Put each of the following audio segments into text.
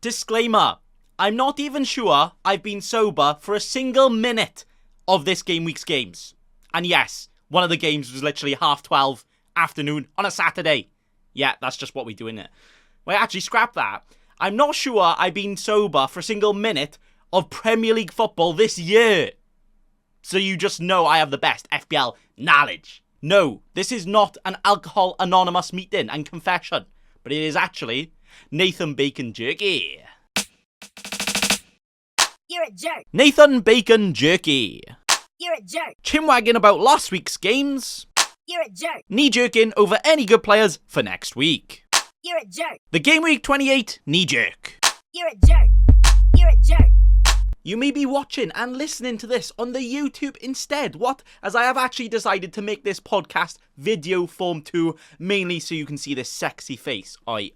Disclaimer, I'm not even sure I've been sober for a single minute of this game week's games. And yes, one of the games was literally 12:30 afternoon on a Saturday. Yeah, that's just what we do, innit? Well, actually, scrap that. I'm not sure I've been sober for a single minute of Premier League football this year. So you just know I have the best FPL knowledge. No, this is not an Alcohol Anonymous meeting and confession, but it is actually Nathan Bacon Jerky. You're a jerk. Nathan Bacon Jerky. You're a jerk. Chinwagging about last week's games. You're a jerk. Knee-jerking over any good players for next week. You're a jerk. The Game Week 28 Kneejerk. You're a jerk. You're a jerk. You may be watching and listening to this on the YouTube instead. What? As I have actually decided to make this podcast video form too, mainly so you can see this sexy face. Oi.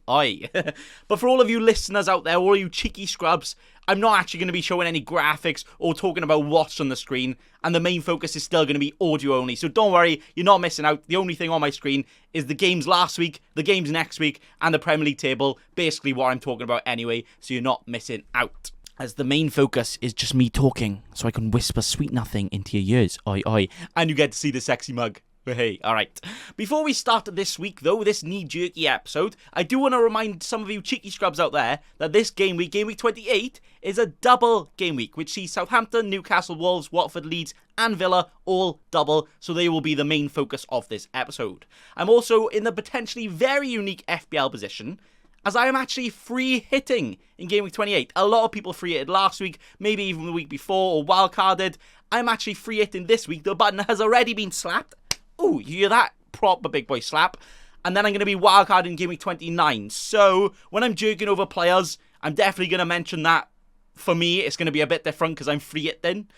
But for all of you listeners out there, all you cheeky scrubs, I'm not actually going to be showing any graphics or talking about what's on the screen, and the main focus is still going to be audio only. So don't worry, you're not missing out. The only thing on my screen is the games last week, the games next week, and the Premier League table. Basically what I'm talking about anyway, so you're not missing out. As the main focus is just me talking, so I can whisper sweet nothing into your ears. Oi. And you get to see the sexy mug. Hey, alright. Before we start this week, though, this knee-jerky episode, I do want to remind some of you cheeky scrubs out there that this game week 28, is a double game week, which sees Southampton, Newcastle, Wolves, Watford, Leeds, and Villa all double, so they will be the main focus of this episode. I'm also in the potentially very unique FPL position, as I am actually free hitting in Game Week 28. A lot of people free hitted last week, maybe even the week before, or wildcarded. I'm actually free hitting this week. The button has already been slapped. Ooh, you hear that? Proper big boy slap. And then I'm going to be wildcarding in Game Week 29. So, when I'm jerking over players, I'm definitely going to mention that. For me, it's going to be a bit different because I'm free hitting.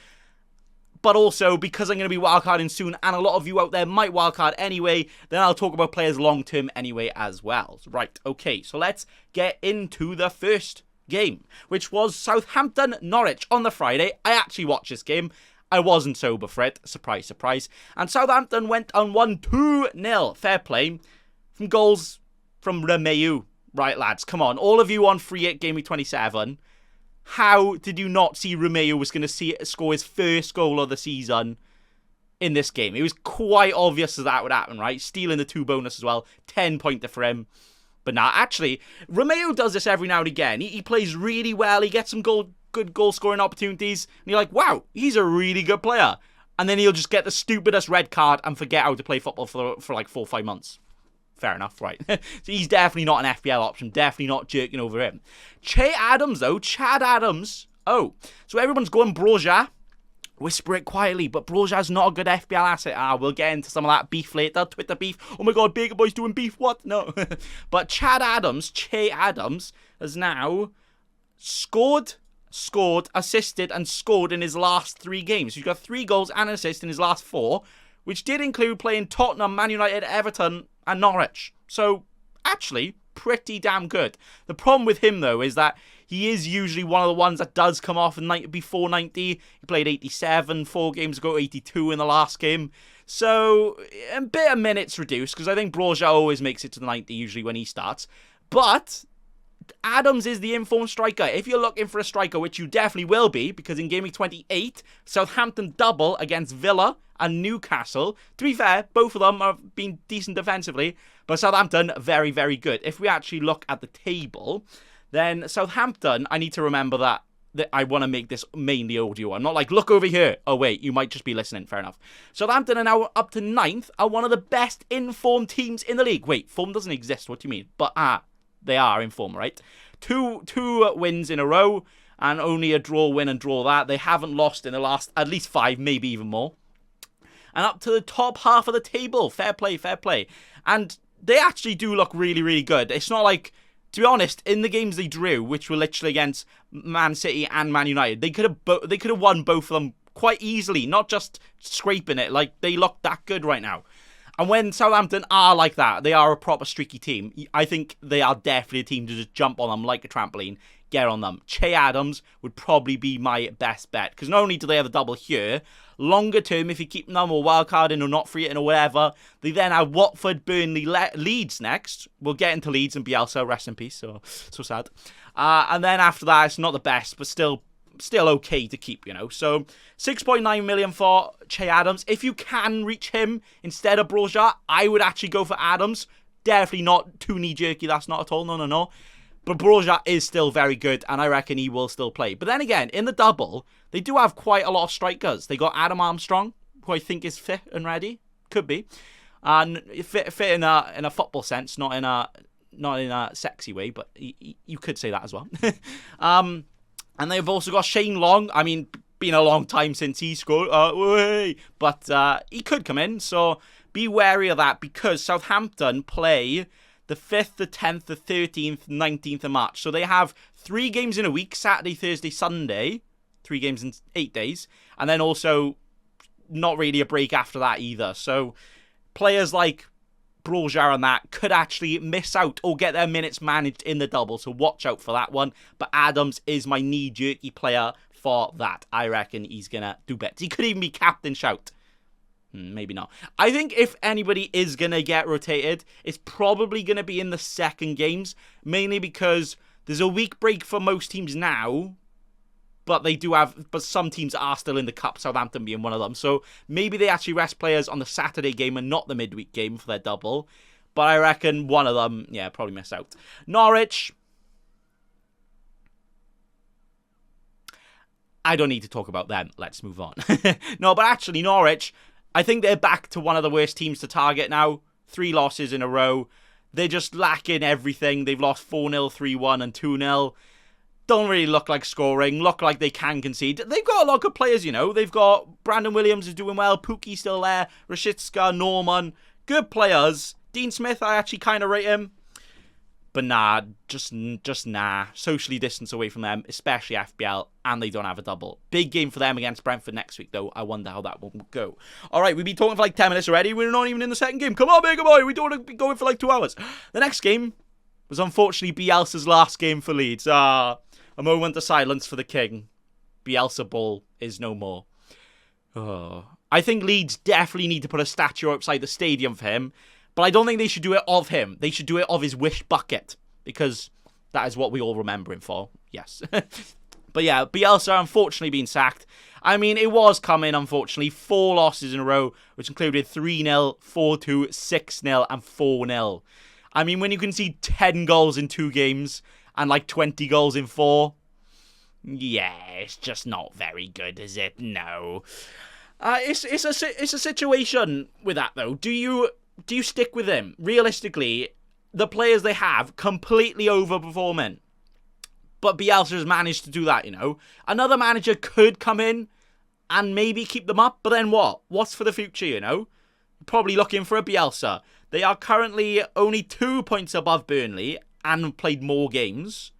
But also, because I'm going to be wildcarding soon, and a lot of you out there might wildcard anyway, then I'll talk about players long-term anyway as well. Right, okay, so let's get into the first game, which was Southampton Norwich on the Friday. I actually watched this game. I wasn't sober for it. Surprise, surprise. And Southampton went on 1-2-0. Fair play. From goals from Romeu. Right, lads, come on. All of you on free hit Game Week 27. How did you not see Romeu was going to score his first goal of the season in this game? It was quite obvious that would happen, right? Stealing the 2 bonus as well. 10-pointer for him. But nah, actually, Romeu does this every now and again. He plays really well. He gets some good goal-scoring opportunities. And you're like, wow, he's a really good player. And then he'll just get the stupidest red card and forget how to play football for like 4 or 5 months. Fair enough, right. So he's definitely not an FPL option. Definitely not jerking over him. Chad Adams. Oh, so everyone's going Broja. Whisper it quietly, but Broja's not a good FPL asset. We'll get into some of that beef later. Twitter beef. Oh my god, Bacon Boy's doing beef. What? No. But Che Adams, has now scored, assisted, and scored in his last 3 games. He's got 3 goals and an assist in his last 4, which did include playing Tottenham, Man United, Everton, and Norwich. So, actually, pretty damn good. The problem with him, though, is that he is usually one of the ones that does come off before 90. He played 87 4 games ago, 82 in the last game. So, a bit of minutes reduced, because I think Broja always makes it to the 90 usually when he starts. But Adams is the informed striker. If you're looking for a striker, which you definitely will be, because in Game Week 28, Southampton double against Villa and Newcastle. To be fair, both of them have been decent defensively, but Southampton, very, very good. If we actually look at the table, then Southampton, I need to remember that I want to make this mainly audio. I'm not like, look over here. Oh, wait, you might just be listening. Fair enough. Southampton are now up to 9th, are one of the best informed teams in the league. Wait, form doesn't exist. What do you mean? But, they are in form, right? Two wins in a row, and only a draw, win, and draw that. They haven't lost in the last at least 5, maybe even more. And up to the top half of the table. Fair play, fair play. And they actually do look really, really good. It's not like, to be honest, in the games they drew, which were literally against Man City and Man United, they could have won both of them quite easily, not just scraping it. Like, they look that good right now. And when Southampton are like that, they are a proper streaky team. I think they are definitely a team to just jump on them like a trampoline, get on them. Che Adams would probably be my best bet, because not only do they have a double here, longer term, if you keep them or wildcarding or not free hitting or whatever, they then have Watford, Burnley, Leeds next. We'll get into Leeds and Bielsa, rest in peace, so sad. And then after that, it's not the best, but still okay to keep, you know. So 6.9 million for Che Adams. If you can reach him instead of Broja, I would actually go for Adams. Definitely not too knee-jerky, that's not at all, no. But Broja is still very good, and I reckon he will still play. But then again, in the double, they do have quite a lot of strikers. They got Adam Armstrong, who I think is fit and ready. Could be. And fit in a football sense, not in a sexy way, but you could say that as well. And they've also got Shane Long. I mean, been a long time since he scored. But he could come in, so be wary of that, because Southampton play the 5th, the 10th, the 13th, 19th of March. So they have 3 games in a week, Saturday, Thursday, Sunday. 3 games in 8 days. And then also not really a break after that either. So players like Broja and that could actually miss out or get their minutes managed in the double. So watch out for that one. But Adams is my knee-jerky player for that. I reckon he's going to do better. He could even be captain shout. Maybe not. I think if anybody is going to get rotated, it's probably going to be in the second games. Mainly because there's a week break for most teams now. But some teams are still in the cup, Southampton being one of them. So maybe they actually rest players on the Saturday game and not the midweek game for their double. But I reckon one of them, probably miss out. Norwich. I don't need to talk about them. Let's move on. No, but actually Norwich, I think they're back to one of the worst teams to target now. 3 losses in a row. They're just lacking everything. They've lost 4-0, 3-1 and 2-0. Don't really look like scoring. Look like they can concede. They've got a lot of good players, you know. They've got Brandon Williams is doing well. Pukki's still there. Rashitska, Norman. Good players. Dean Smith, I actually kind of rate him. But nah, just nah. Socially distance away from them, especially FPL, and they don't have a double. Big game for them against Brentford next week, though. I wonder how that one will go. All right, we've been talking for like 10 minutes already. We're not even in the second game. Come on, big boy. We don't want to be going for like 2 hours. The next game was unfortunately Bielsa's last game for Leeds. A moment of silence for the king. Bielsa Ball is no more. Oh. I think Leeds definitely need to put a statue outside the stadium for him. But I don't think they should do it of him. They should do it of his wish bucket. Because that is what we all remember him for. Yes. But yeah, Bielsa unfortunately being sacked. I mean, it was coming, unfortunately. 4 losses in a row, which included 3-0, 4-2, 6-0, and 4-0. I mean, when you can see 10 goals in 2 games and like 20 goals in 4, yeah, it's just not very good, is it? No. It's a situation with that, though. Do you stick with him? Realistically, the players they have completely overperforming. But Bielsa has managed to do that, you know. Another manager could come in and maybe keep them up, but then what? What's for the future, you know? Probably looking for a Bielsa. They are currently only 2 points above Burnley and played more games.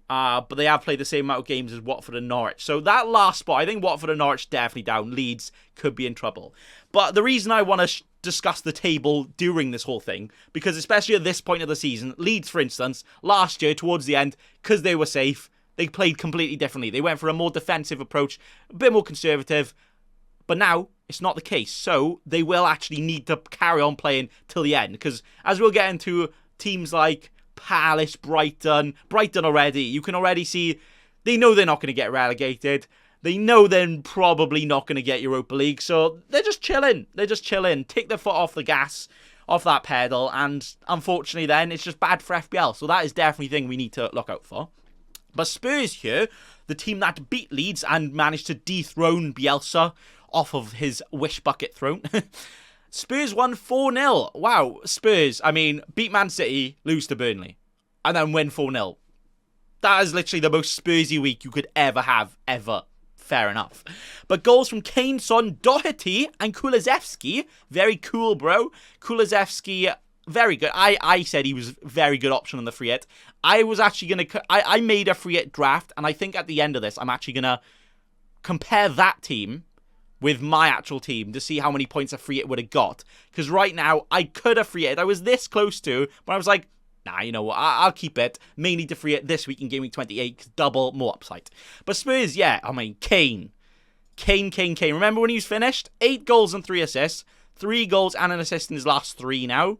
But they have played the same amount of games as Watford and Norwich. So that last spot, I think Watford and Norwich definitely down. Leeds could be in trouble. But the reason I want to discuss the table during this whole thing, because especially at this point of the season, Leeds, for instance, last year towards the end, because they were safe, they played completely differently. They went for a more defensive approach, a bit more conservative. But now, it's not the case. So they will actually need to carry on playing till the end. Because as we'll get into teams like Palace, Brighton already, you can already see they know they're not going to get relegated. They know they're probably not going to get Europa League. So they're just chilling. Take their foot off the gas, off that pedal. And unfortunately then, it's just bad for FPL. So that is definitely a thing we need to look out for. But Spurs here, the team that beat Leeds and managed to dethrone Bielsa off of his wish bucket throne. Spurs won 4-0. Wow, Spurs, I mean, beat Man City, lose to Burnley, and then win 4-0. That is literally the most Spursy week you could ever have, ever. Fair enough. But goals from Kane, Son, Doherty, and Kulusevski. Very cool, bro. Kulusevski, very good. I said he was a very good option on the free hit. I was actually going to... I made a free hit draft, and I think at the end of this, I'm actually going to compare that team with my actual team to see how many points a free hit would have got. Because right now, I could have free hit. I was this close to, but I was like, nah, you know what, I'll keep it. Mainly to free it this week in Game Week 28, because double, more upside. But Spurs, yeah, I mean, Kane. Remember when he was finished? 8 goals and 3 assists. 3 goals and an assist in his last 3 now.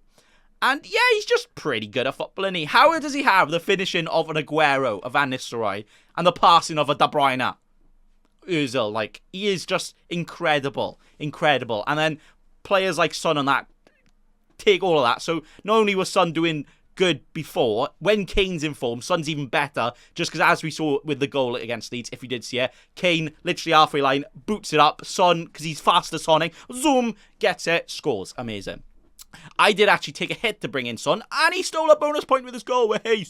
And yeah, he's just pretty good at football, isn't he? How does he have the finishing of an Aguero, a Van Nistelrooy, and the passing of a De Bruyne? Ozil, like, he is just incredible. And then players like Son and that take all of that. So not only was Son doing good before, when Kane's in form, Son's even better, just because as we saw with the goal against Leeds, if you did see it, Kane, literally halfway line, boots it up, Son, because he's faster Sonic, zoom, gets it, scores. Amazing. I did actually take a hit to bring in Son, and he stole a bonus point with his goal. Hey,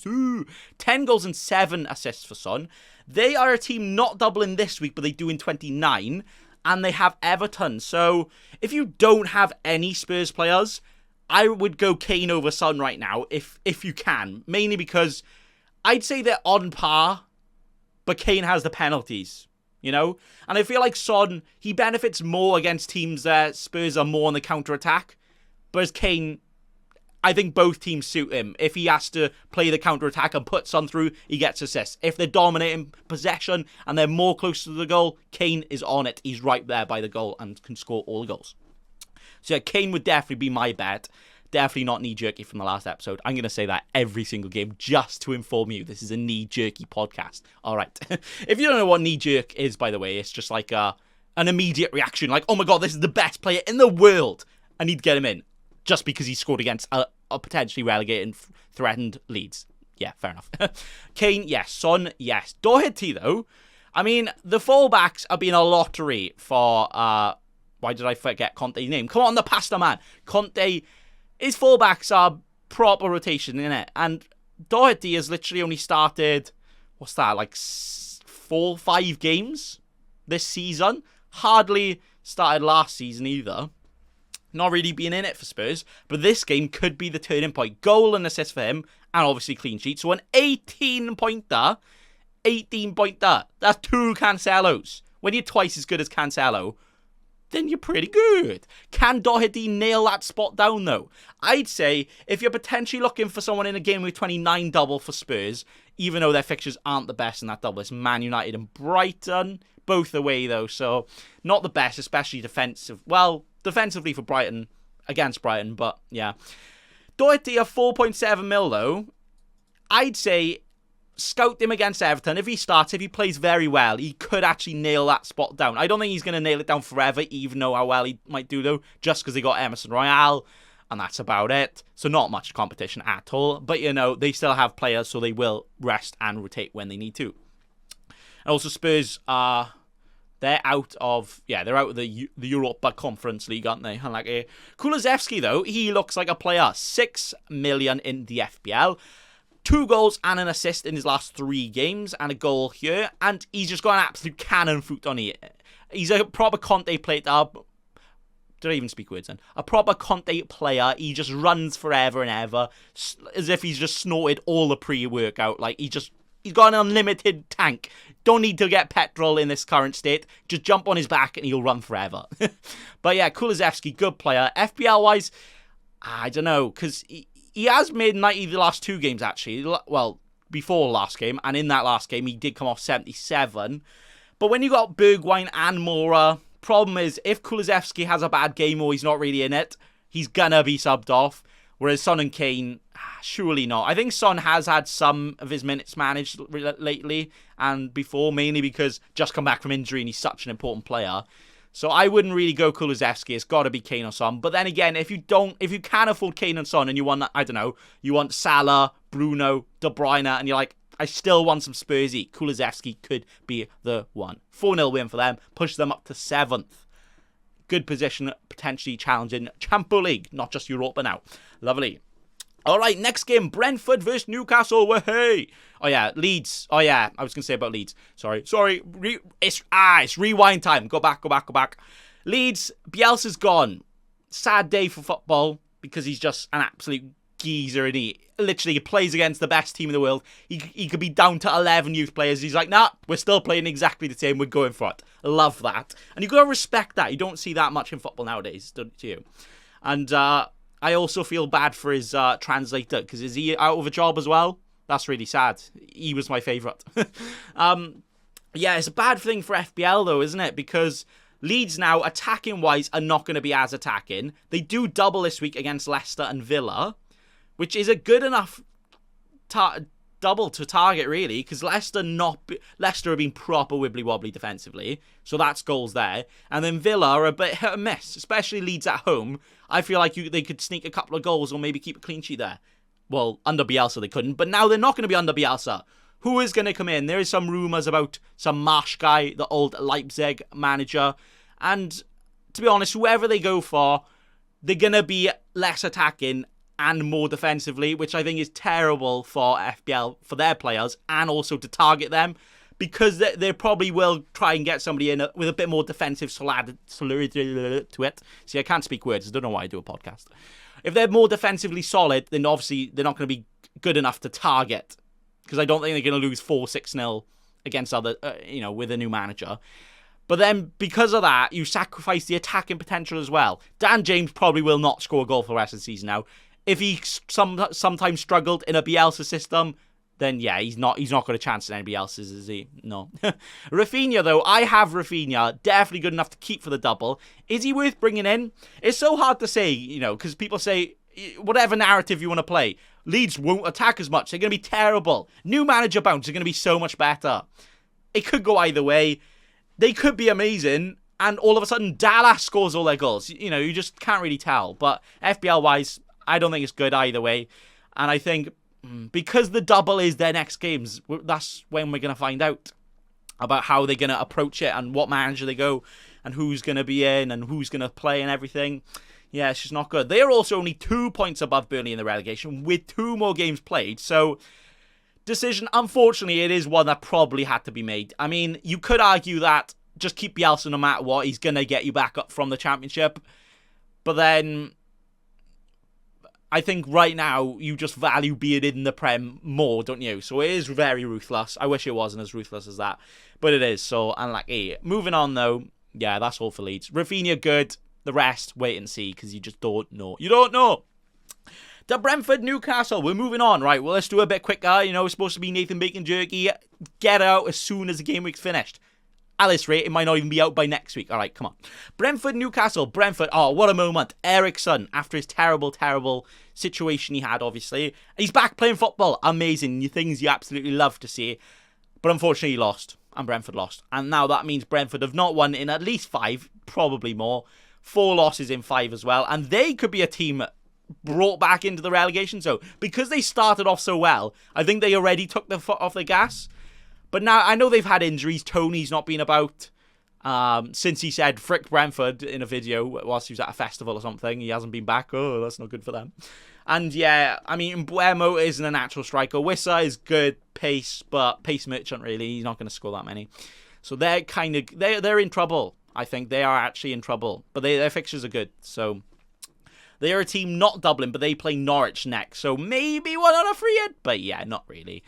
10 goals and 7 assists for Son. They are a team not doubling this week, but they do in 29, and they have Everton. So if you don't have any Spurs players, I would go Kane over Son right now, if you can. Mainly because I'd say they're on par, but Kane has the penalties, you know? And I feel like Son, he benefits more against teams that Spurs are more on the counter-attack. Whereas Kane, I think both teams suit him. If he has to play the counter-attack and put Son through, he gets assists. If they're dominating possession and they're more close to the goal, Kane is on it. He's right there by the goal and can score all the goals. So yeah, Kane would definitely be my bet. Definitely not knee jerky from the last episode. I'm going to say that every single game just to inform you this is a knee jerky podcast. All right. If you don't know what knee jerk is, by the way, it's just like an immediate reaction. Like, oh my God, this is the best player in the world. I need to get him in. Just because he scored against a potentially relegated, threatened Leeds. Yeah, fair enough. Kane, yes. Son, yes. Doherty, though. I mean, the fullbacks are being a lottery for... why did I forget Conte's name? Come on, the pasta man. Conte, his fullbacks are proper rotation, innit? And Doherty has literally only started... What's that? Like 4, 5 games this season. Hardly started last season either. Not really being in it for Spurs, but this game could be the turning point. Goal and assist for him, and obviously clean sheet. So an 18-pointer, that's 2 Cancelos. When you're twice as good as Cancelo, then you're pretty good. Can Doherty nail that spot down, though? I'd say if you're potentially looking for someone in a game with 29 double for Spurs, even though their fixtures aren't the best in that double, it's Man United and Brighton, both away, though, so not the best, especially defensive. Well, defensively for Brighton, against Brighton, but yeah. Doherty, a 4.7 mil, though. I'd say scout him against Everton. If he starts, if he plays very well, he could actually nail that spot down. I don't think he's going to nail it down forever, even though how well he might do, though, just because they got Emerson Royale, and that's about it. So not much competition at all. But, you know, they still have players, so they will rest and rotate when they need to. And also Spurs are... They're out of the Europa Conference League, aren't they? And like Kulusevski, though, he looks like a player. 6 million in the FPL. 2 goals and an assist in his last 3 games, and a goal here. And he's just got an absolute cannon foot on it. He's a proper Conte player. Did I even speak words then? A proper Conte player. He just runs forever and ever, as if he's just snorted all the pre-workout. Like he's got an unlimited tank. Don't need to get petrol in this current state. Just jump on his back and he'll run forever. But yeah, Kulusevski, good player. FPL-wise, I don't know, because he has made 90 the last 2 games, actually. Well, before last game, and in that last game, he did come off 77. But when you got Bergwijn and Moura, problem is, if Kulusevski has a bad game or he's not really in it, he's gonna be subbed off. Whereas Son and Kane, surely not. I think Son has had some of his minutes managed lately and before, mainly because just come back from injury and he's such an important player. So I wouldn't really go Kulusevski. It's got to be Kane or Son. But then again, if you can afford Kane and Son and you want, I don't know, you want Salah, Bruno, De Bruyne, and you're like, I still want some Spursy, Kulusevski could be the one. 4-0 win for them, push them up to 7th. Good position, potentially challenging Champions League, not just Europa now. Lovely. All right, next game, Brentford versus Newcastle. Hey. Oh yeah, Leeds. Oh yeah, I was going to say about Leeds. Sorry. It's rewind time. Go back. Leeds, Bielsa's gone. Sad day for football because he's just an absolute geezer and he literally plays against the best team in the world. He could be down to 11 youth players. He's like, nah, we're still playing exactly the same. We're going for it. Love that. And you've got to respect that. You don't see that much in football nowadays, don't you? And I also feel bad for his translator because is he out of a job as well? That's really sad. He was my favourite. Yeah, it's a bad thing for FPL though, isn't it? Because Leeds now, attacking-wise, are not going to be as attacking. They do double this week against Leicester and Villa. which is a good enough double to target, really, because Leicester have been proper wibbly-wobbly defensively, so that's goals there. And then Villa are a bit hit and miss, especially Leeds at home. I feel like they could sneak a couple of goals or maybe keep a clean sheet there. Well, under Bielsa they couldn't, but now they're not going to be under Bielsa. Who is going to come in? There is some rumours about some Marsh guy, the old Leipzig manager. And to be honest, whoever they go for, they're going to be less attacking and more defensively, which I think is terrible for FPL, for their players, and also to target them, because they probably will try and get somebody in with a bit more defensive solidity to it. See, I can't speak words. I don't know why I do a podcast. If they're more defensively solid, then obviously they're not going to be good enough to target, because I don't think they're going to lose 4-6-0 against other, with a new manager. But then, because of that, you sacrifice the attacking potential as well. Dan James probably will not score a goal for the rest of the season now. If he sometimes struggled in a Bielsa system, then yeah, he's not got a chance in anybody else's, is he? No. Rafinha, though, I have Rafinha, definitely good enough to keep for the double. Is he worth bringing in? It's so hard to say, because people say, whatever narrative you want to play, Leeds won't attack as much. They're going to be terrible. New manager bounce are going to be so much better. It could go either way. They could be amazing, and all of a sudden Dallas scores all their goals. You just can't really tell. But FPL-wise, I don't think it's good either way. And I think because the double is their next games, that's when we're going to find out about how they're going to approach it and what manager they go and who's going to be in and who's going to play and everything. Yeah, it's just not good. They are also only 2 points above Burnley in the relegation with 2 more games played. So, decision, unfortunately, it is one that probably had to be made. I mean, you could argue that just keep Bielsa no matter what. He's going to get you back up from the Championship. But then, I think right now, you just value being in the Prem more, don't you? So it is very ruthless. I wish it wasn't as ruthless as that. But it is, so unlucky. Moving on, though. Yeah, that's all for Leeds. Rafinha, good. The rest, wait and see, because you just don't know. You don't know. To Brentford, Newcastle. We're moving on. Right, well, let's do a bit quicker. It's supposed to be Nathan Bacon Jerky. Get out as soon as the game week's finished. At this rate, it might not even be out by next week. All right, come on. Brentford, Newcastle. Brentford, oh, what a moment. Ericsson, after his terrible, terrible situation he had, obviously. He's back playing football. Amazing. Things you absolutely love to see. But unfortunately, he lost. And Brentford lost. And now that means Brentford have not won in at least 5, probably more. 4 losses in 5 as well. And they could be a team brought back into the relegation zone. Because they started off so well, I think they already took their foot off the gas. But now, I know they've had injuries. Tony's not been about since he said frick Brentford in a video whilst he was at a festival or something. He hasn't been back. Oh, that's not good for them. And yeah, I mean, Mbuemo isn't a natural striker. Wissa is good pace, but pace merchant, really. He's not going to score that many. So they're they're in trouble. I think they are actually in trouble. But their fixtures are good. So they are a team not Dublin, but they play Norwich next. So maybe one on a free hit. But yeah, not really.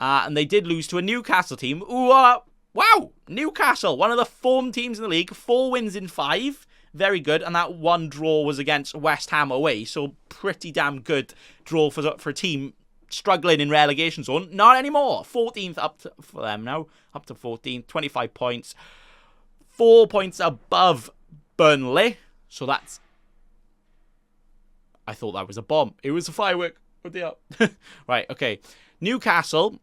And they did lose to a Newcastle team. Ooh, wow! Newcastle, one of the form teams in the league. 4 wins in 5. Very good. And that 1 draw was against West Ham away. So pretty damn good draw for a team struggling in relegation zone. Not anymore. 14th for them now. Up to 14th. 25 points. 4 points above Burnley. So that's... I thought that was a bomb. It was a firework. Oh dear. Right, okay. Newcastle.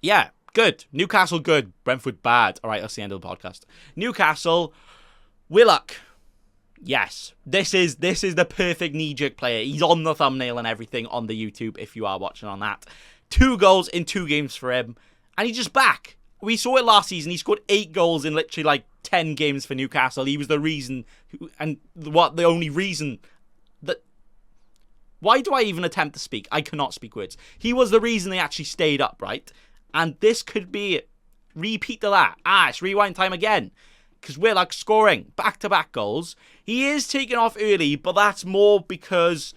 Yeah, good. Newcastle, good. Brentford, bad. All right, that's the end of the podcast. Newcastle. Willock. Yes. This is the perfect knee-jerk player. He's on the thumbnail and everything on the YouTube if you are watching on that. 2 goals in 2 games for him. And he's just back. We saw it last season. He scored 8 goals in literally like 10 games for Newcastle. He was the reason, and the only reason that... Why do I even attempt to speak? I cannot speak words. He was the reason they actually stayed up, right? And this could be repeat to that. It's rewind time again. Because we're like scoring back-to-back goals. He is taking off early, but that's more because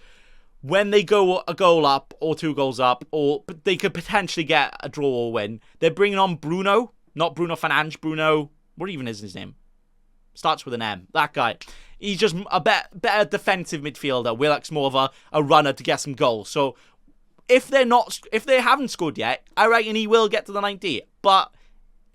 when they go a goal up or 2 goals up, or they could potentially get a draw or win, they're bringing on Bruno. Not Bruno Fernandes. Bruno, what even is his name? Starts with an M. That guy. He's just a better defensive midfielder. Willock's more of a runner to get some goals. So if they haven't scored yet, I reckon he will get to the 90. But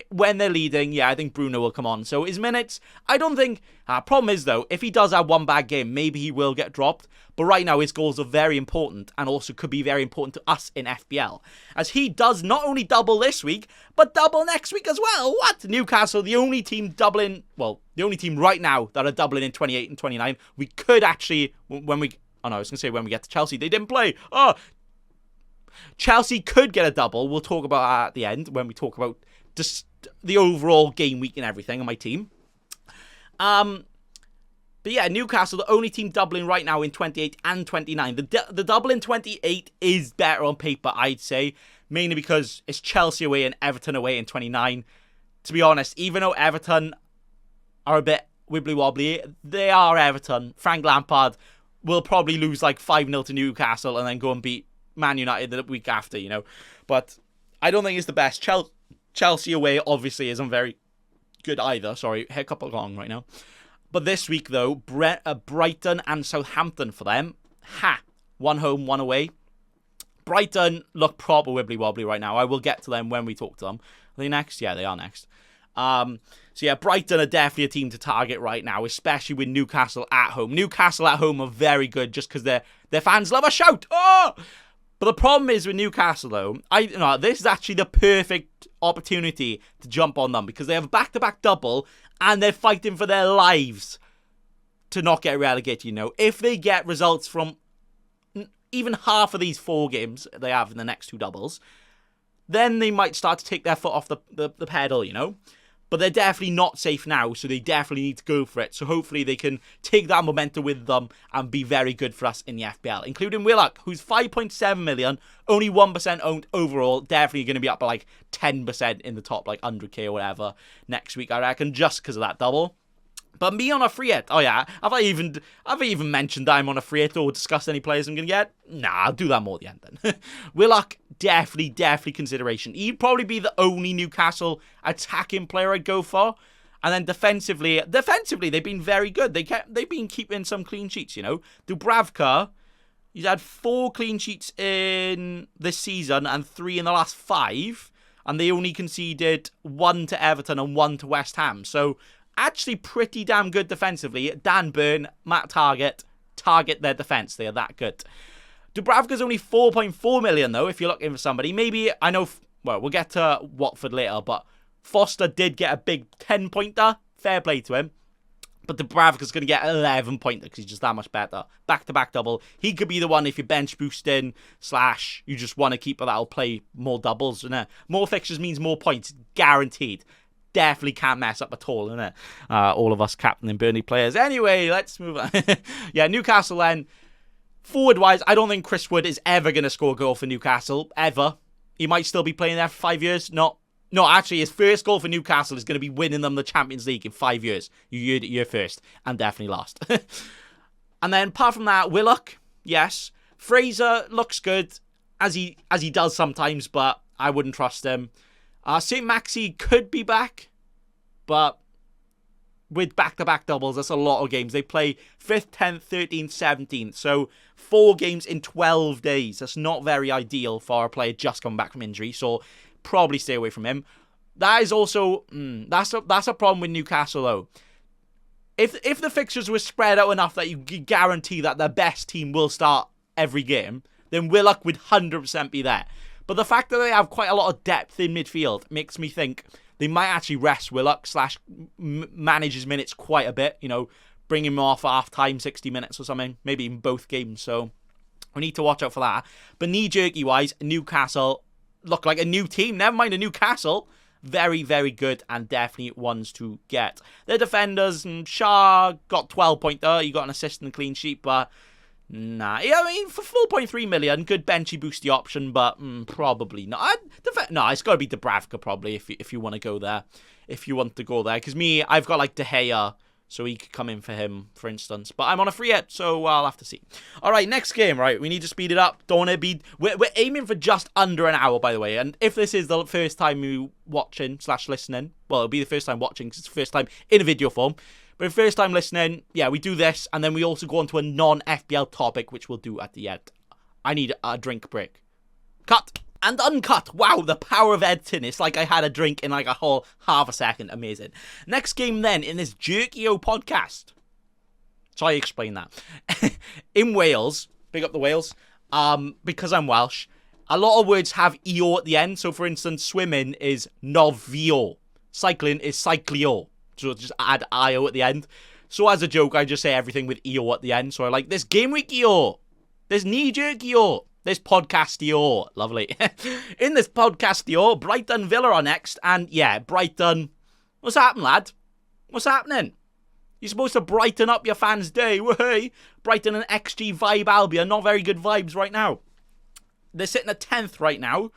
when they're leading, yeah, I think Bruno will come on. So his minutes, I don't think... problem is, though, if he does have one bad game, maybe he will get dropped. But right now, his goals are very important and also could be very important to us in FPL. As he does not only double this week, but double next week as well. What? Newcastle, the only team doubling... Well, the only team right now that are doubling in 28 and 29. We could actually... When we... Oh, no, I was going to say when we get to Chelsea. They didn't play. Oh, Chelsea could get a double. We'll talk about that at the end when we talk about just the overall game week and everything on my team. But yeah, Newcastle, the only team doubling right now in 28 and 29. The double in 28 is better on paper, I'd say. Mainly because it's Chelsea away and Everton away in 29. To be honest, even though Everton are a bit wibbly-wobbly, they are Everton. Frank Lampard will probably lose like 5-0 to Newcastle and then go and beat Man United the week after, you know. But I don't think it's the best. Chelsea away obviously isn't very good either. Sorry, hiccup along right now. But this week, though, Brighton and Southampton for them. One home, one away. Brighton look proper wibbly-wobbly right now. I will get to them when we talk to them. Are they next? Yeah, they are next. So yeah, Brighton are definitely a team to target right now, especially with Newcastle at home. Newcastle at home are very good just because their fans love a shout. Oh! But the problem is with Newcastle, though, this is actually the perfect opportunity to jump on them because they have a back-to-back double and they're fighting for their lives to not get relegated, you know. If they get results from even half of these 4 games they have in the next 2 doubles, then they might start to take their foot off the pedal, you know. But they're definitely not safe now, so they definitely need to go for it. So hopefully they can take that momentum with them and be very good for us in the FPL, including Willock, who's 5.7 million, only 1% owned overall, definitely going to be up by like 10% in the top like 100k or whatever next week, I reckon, just because of that double. But me on a free hit, oh yeah, have I even mentioned that I'm on a free hit or discussed any players I'm going to get? Nah, I'll do that more at the end then. Willock, definitely consideration. He'd probably be the only Newcastle attacking player I'd go for. And then defensively, they've been very good. They've been keeping some clean sheets, you know. Dubravka, he's had 4 clean sheets in this season and 3 in the last 5. And they only conceded 1 to Everton and 1 to West Ham. So actually pretty damn good defensively. Dan Burn, Matt target their defence. They are that good. Dubravka's only 4.4 million, though, if you're looking for somebody. Maybe, I know, well, we'll get to Watford later, but Foster did get a big 10-pointer. Fair play to him. But Dubravka's going to get 11-pointer because he's just that much better. Back-to-back double. He could be the one if you're bench boosting / you just want to keep that'll play more doubles. More fixtures means more points. Guaranteed. Definitely can't mess up at all, innit? All of us captain and Burnley players. Anyway, let's move on. Yeah, Newcastle then. Forward-wise, I don't think Chris Wood is ever going to score a goal for Newcastle. Ever. He might still be playing there for 5 years. No, actually, his first goal for Newcastle is going to be winning them the Champions League in 5 years. You heard it here first. And definitely last. And then, apart from that, Willock, yes. Fraser looks good, as he does sometimes, but I wouldn't trust him. St. Maxi could be back, but with back-to-back doubles, that's a lot of games. They play 5th, 10th, 13th, 17th, so 4 games in 12 days. That's not very ideal for a player just coming back from injury, so probably stay away from him. That is also, that's a problem with Newcastle, though. If the fixtures were spread out enough that you guarantee that the best team will start every game, then Willock would 100% be there. But the fact that they have quite a lot of depth in midfield makes me think they might actually rest Willock / manage his minutes quite a bit. You know, bring him off half-time, 60 minutes or something. Maybe in both games. So we need to watch out for that. But knee-jerky-wise, Newcastle look like a new team. Never mind a Newcastle. Very, very good and definitely ones to get. Their defenders, Shah got 12-pointer. He got an assist and a clean sheet, but nah. I mean, for 4.3 million, good benchy boosty option, but probably not. No, it's got to be Dubravka probably if you want to go there. If you want to go there. Because I've got like De Gea, so he could come in for him, for instance. But I'm on a free hit, so I'll have to see. All right, next game, right? We need to speed it up. Don't want to be... We're aiming for just under an hour, by the way. And if this is the first time you watching / listening, well, it'll be the first time watching because it's the first time in a video form. But the first time listening, yeah, we do this, and then we also go on to a non-FPL topic, which we'll do at the end. I need a drink break. Cut! And uncut. Wow, the power of editing. It's like I had a drink in like a whole half a second. Amazing. Next game then in this Jerky-O podcast. So I explain that. In Wales, big up the Wales, because I'm Welsh, a lot of words have eo at the end. So for instance, swimming is novio. Cycling is cyclio. So just add io at the end. So as a joke, I just say everything with eo at the end. So I like this game week eo. This Kneejerk eo. This podcast eo. Lovely. In this podcast eo, Brighton Villa are next. And yeah, Brighton. What's happening, lad? What's happening? You're supposed to brighten up your fans' day. Hey, Brighton and XG Vibe Albion. Not very good vibes right now. They're sitting at 10th right now.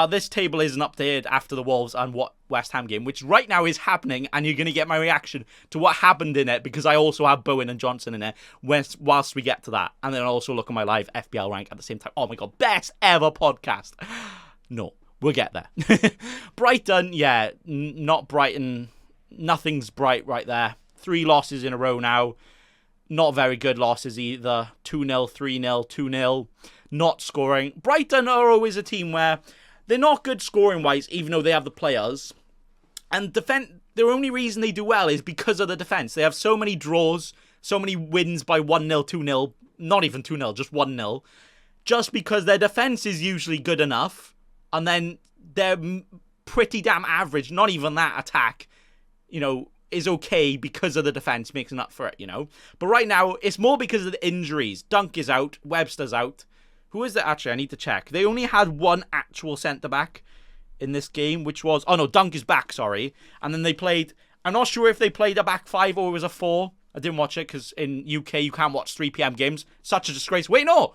This table isn't updated after the Wolves and West Ham game, which right now is happening, and you're going to get my reaction to what happened in it, because I also have Bowen and Johnson in there whilst we get to that. And then I'll also look at my live FPL rank at the same time. Oh my god, best ever podcast. No, we'll get there. Brighton, yeah, not Brighton. Nothing's bright right there. 3 losses in a row now. Not very good losses either. 2-0, 3-0, 2-0. Not scoring. Brighton are always a team where they're not good scoring-wise, even though they have the players. And the only reason they do well is because of the defence. They have so many draws, so many wins by 1-0, 2-0. Not even 2-0, just 1-0. Just because their defence is usually good enough. And then they're pretty damn average. Not even that attack, is okay because of the defence making up for it, But right now, it's more because of the injuries. Dunk is out. Webster's out. Who is it actually? I need to check. They only had one actual centre-back in this game, which was... Oh, no, Dunk is back, sorry. And then they played... I'm not sure if they played a back 5 or it was a 4. I didn't watch it because in UK you can't watch 3 p.m. games. Such a disgrace. Wait, no!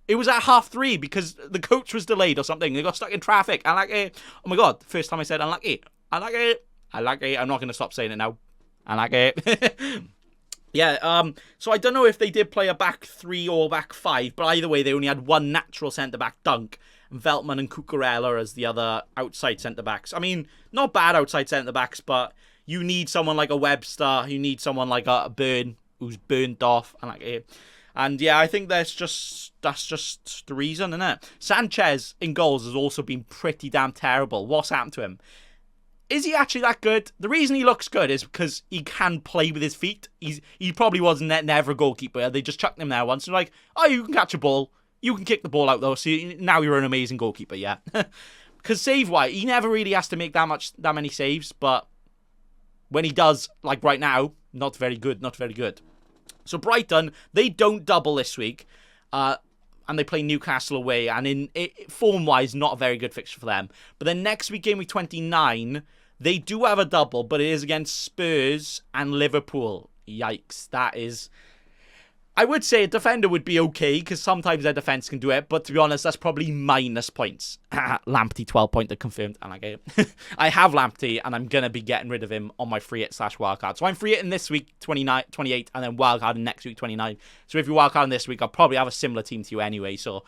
It was at 3:30 because the coach was delayed or something. They got stuck in traffic. Unlucky. Oh my god, first time I said unlucky. Unlucky. Unlucky. I'm not going to stop saying it now. Unlucky. Yeah, so I don't know if they did play a back 3 or back 5, but either way, they only had one natural centre-back, Dunk, and Veltman and Cucurella as the other outside centre-backs. I mean, not bad outside centre-backs, but you need someone like a Webster, you need someone like a Burn, who's burnt off, and yeah, I think that's just the reason, isn't it? Sanchez in goals has also been pretty damn terrible. What's happened to him? Is he actually that good? The reason he looks good is because he can play with his feet. He probably was never a goalkeeper. They just chucked him there once. They're like, oh, you can catch a ball. You can kick the ball out, though. So now you're an amazing goalkeeper, yeah. Because save-wise, he never really has to make that many saves. But when he does, like right now, not very good, not very good. So Brighton, they don't double this week. And they play Newcastle away, and form-wise, not a very good fixture for them. But then next week, game week 29, they do have a double, but it is against Spurs and Liverpool. Yikes, that is... I would say a defender would be okay, because sometimes their defence can do it, but to be honest, that's probably minus points. Lamptey, 12-pointer confirmed. And I have Lamptey, and I'm going to be getting rid of him on my free hit/wildcard. So I'm free hitting this week, 28, and then wildcard next week, 29. So if you wildcard this week, I'll probably have a similar team to you anyway. So,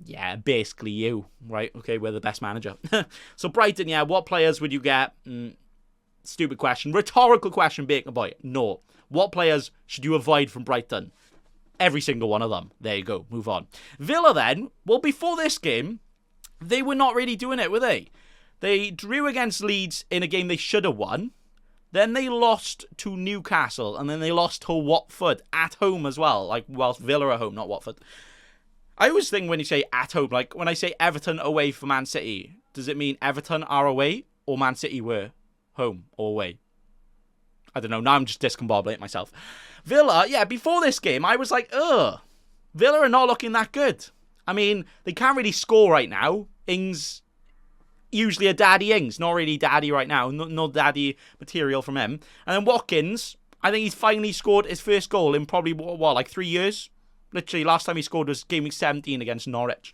yeah, basically you, right? Okay, we're the best manager. So Brighton, yeah, what players would you get? Stupid question. Rhetorical question, Bacon Boy. No. What players should you avoid from Brighton? Every single one of them. There you go. Move on. Villa then, well, before this game, they were not really doing it, were they? They drew against Leeds in a game they should have won. Then they lost to Newcastle. And then they lost to Watford at home as well. Like, whilst Villa are home, not Watford. I always think when you say at home, like when I say Everton away for Man City, does it mean Everton are away or Man City were home or away? I don't know. Now I'm just discombobulating myself. Villa, yeah, before this game, I was like, ugh. Villa are not looking that good. I mean, they can't really score right now. Ings, usually a daddy Ings. Not really daddy right now. No daddy material from him. And then Watkins, I think he's finally scored his first goal in probably, like 3 years? Literally, last time he scored was game week 17 against Norwich.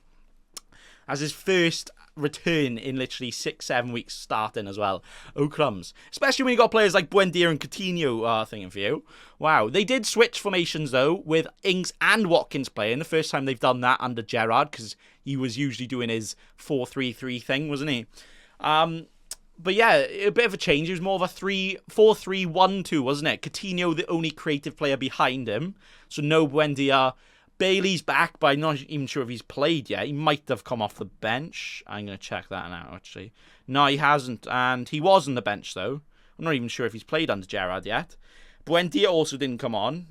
As his first return in literally 6-7 weeks starting as well. Oh, crumbs. Especially when you got players like Buendia and Coutinho thinking for you. Wow. They did switch formations, though, with Ings and Watkins playing. The first time they've done that under Gerrard, because he was usually doing his 4-3-3 thing, wasn't he? But yeah, a bit of a change. It was more of a 4-3-1-2, wasn't it? Coutinho, the only creative player behind him. So no Buendia. Bailey's back, but I'm not even sure if he's played yet. He might have come off the bench. I'm going to check that now, actually. No, he hasn't, and he was on the bench, though. I'm not even sure if he's played under Gerrard yet. Buendia also didn't come on.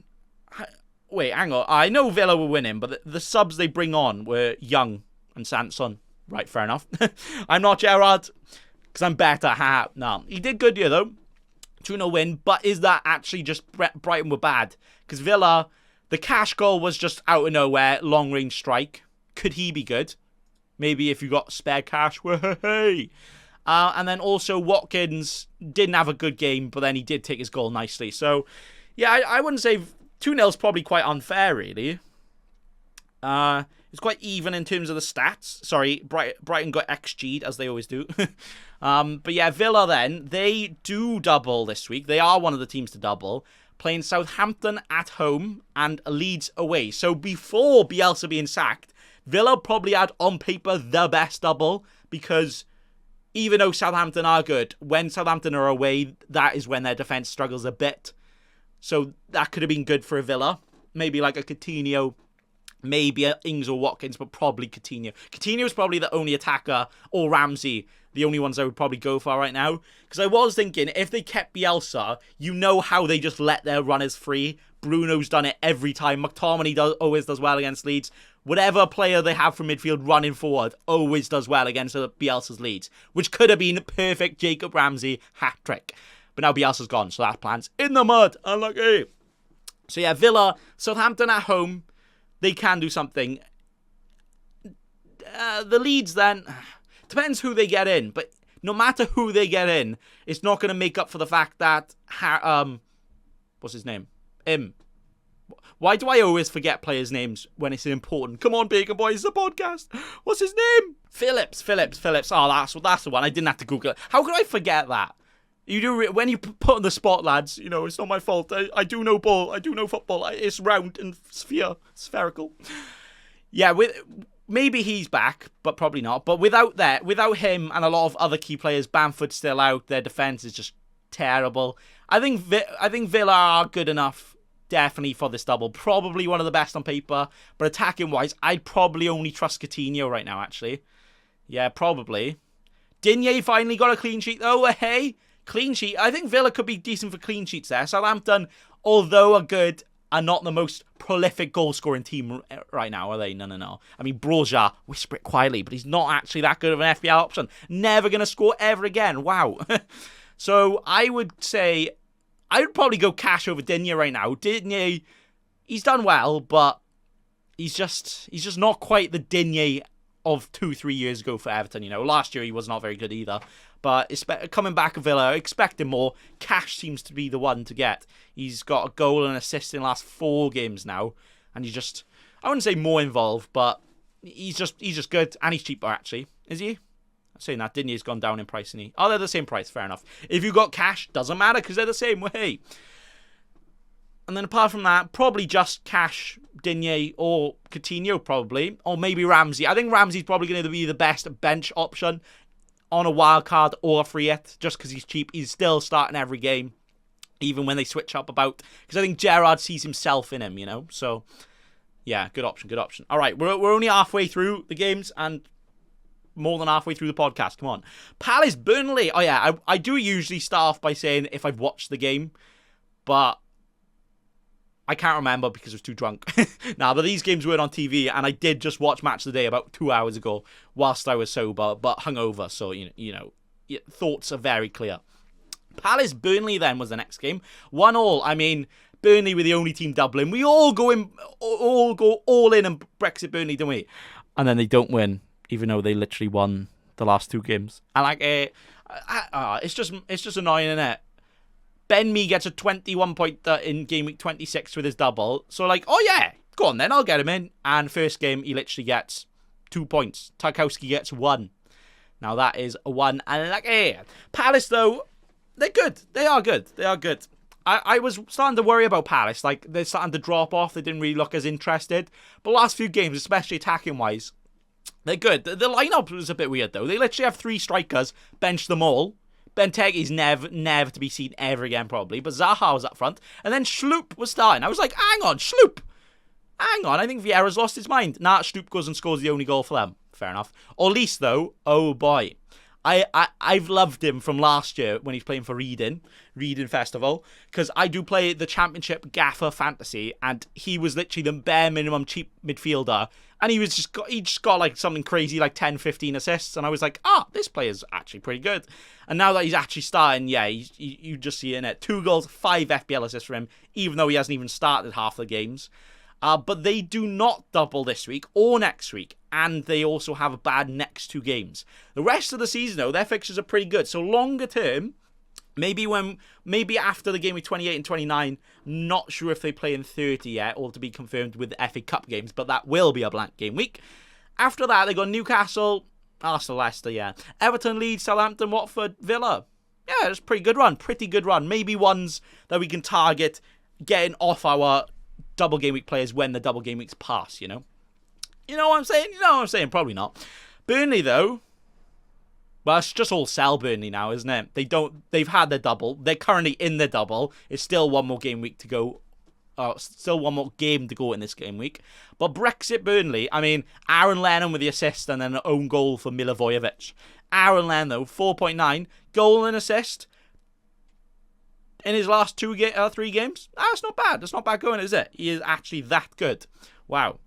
Wait, hang on. I know Villa were winning, but the subs they bring on were Young and Sanson. Right, fair enough. I'm not Gerrard, because I'm better. No, he did good here, though. 2-0 win, but is that actually just Brighton were bad? Because Villa, the cash goal was just out of nowhere, long-range strike. Could he be good? Maybe if you got spare cash. Hey. And then also Watkins didn't have a good game, but then he did take his goal nicely. So, yeah, I wouldn't say 2-0 is probably quite unfair, really. It's quite even in terms of the stats. Sorry, Brighton got XG'd, as they always do. But yeah, Villa then, they do double this week. They are one of the teams to double. Playing Southampton at home and Leeds away. So before Bielsa being sacked, Villa probably had on paper the best double, because even though Southampton are good, when Southampton are away, that is when their defence struggles a bit. So that could have been good for a Villa. Maybe like a Coutinho, maybe a Ings or Watkins, but probably Coutinho. Coutinho is probably the only attacker, or Ramsey, the only ones I would probably go for right now. Because I was thinking, if they kept Bielsa, you know how they just let their runners free. Bruno's done it every time. McTominay always does well against Leeds. Whatever player they have from midfield running forward always does well against Bielsa's Leeds, which could have been perfect Jacob Ramsey hat-trick. But now Bielsa's gone, so that plan's in the mud. Unlucky. So yeah, Villa, Southampton at home, they can do something. The Leeds then, depends who they get in, but no matter who they get in, it's not going to make up for the fact that, what's his name? Why do I always forget players' names when it's important? Come on, Bacon Boy, it's a podcast. What's his name? Phillips. Oh, that's the one. I didn't have to Google it. How could I forget that? You do when you put on the spot, lads. You know, it's not my fault. I do know ball. I do know football. It's round and spherical. Yeah, maybe he's back, but probably not. But without him and a lot of other key players, Bamford's still out. Their defense is just terrible. I think Villa are good enough, definitely, for this double. Probably one of the best on paper, but attacking wise, I'd probably only trust Coutinho right now. Actually, yeah, probably. Digne finally got a clean sheet though. Hey. Clean sheet. I think Villa could be decent for clean sheets there. Southampton, although are good, are not the most prolific goal-scoring team right now, are they? No. I mean, Broja, whisper it quietly, but he's not actually that good of an FPL option. Never going to score ever again. Wow. So I would say, I would probably go cash over Digne right now. Digne, he's done well, but he's just not quite the Digne of 2-3 years ago for Everton. You know, last year he was not very good either. But coming back at Villa, expecting more. Cash seems to be the one to get. He's got a goal and assist in the last 4 games now. And he's just, I wouldn't say more involved, but he's just good. And he's cheaper, actually. Is he? I'm saying that. Digne's gone down in price, isn't he? Oh, they're the same price. Fair enough. If you got cash, doesn't matter because they're the same way. And then apart from that, probably just cash, Digne or Coutinho, probably. Or maybe Ramsey. I think Ramsey's probably going to be the best bench option on a wild card or a free hit, just because he's cheap. He's still starting every game, even when they switch up about. Because I think Gerrard sees himself in him, you know. So, yeah, good option. All right, we're only halfway through the games and more than halfway through the podcast. Come on. Palace Burnley. Oh, yeah, I do usually start off by saying if I've watched the game, but I can't remember because I was too drunk. But these games weren't on TV, and I did just watch Match of the Day about 2 hours ago whilst I was sober, but hungover, so, you know, thoughts are very clear. Palace Burnley then was the next game. 1-1. I mean, Burnley were the only team doubling. We all go all in and Brexit Burnley, don't we? And then they don't win, even though they literally won the last 2 games. And it's just annoying, isn't it? Ben Mee gets a 21-pointer in game week 26 with his double. So, oh yeah, go on then, I'll get him in. And first game, he literally gets 2 points. Tarkowski gets 1. Now, that is a 1. And Palace, though, they're good. They are good. I was starting to worry about Palace. They're starting to drop off. They didn't really look as interested. But last few games, especially attacking-wise, they're good. The lineup was a bit weird, though. They literally have 3 strikers, bench them all. Benteke's never to be seen ever again, probably. But Zaha was up front. And then Schlupp was starting. I was like, hang on, Schlupp. Hang on, I think Vieira's lost his mind. Nah, Stoop goes and scores the only goal for them. Fair enough. Or at least, though, oh boy. I've loved him from last year when he's playing for Reading Festival, because I do play the Championship Gaffer Fantasy, and he was literally the bare minimum cheap midfielder, and he just got like something crazy like 10, 15 assists, and I was like, this player's actually pretty good. And now that he's actually starting, yeah, you just see it in it. 2 goals, 5 FPL assists for him, even though he hasn't even started half the games. But they do not double this week or next week, and they also have a bad next 2 games. The rest of the season, though, their fixtures are pretty good. So longer term, maybe after the game week 28 and 29, not sure if they play in 30 yet, or to be confirmed with the FA Cup games, but that will be a blank game week. After that, they got Newcastle, Arsenal, Leicester, yeah. Everton, Leeds, Southampton, Watford, Villa. Yeah, it's a pretty good run. Maybe ones that we can target getting off our double game week players when the double game weeks pass, you know? You know what I'm saying? Probably not. Burnley, though, well, it's just all sell Burnley now, isn't it? They've had their double. They're currently in their double. It's still one more game week to go. Still one more game to go in this game week. But Brexit Burnley, I mean, Aaron Lennon with the assist and then an own goal for Milivojevic. Aaron Lennon, though, 4.9. Goal and assist in his last 3 games. That's not bad. That's not bad going, is it? He is actually that good. Wow.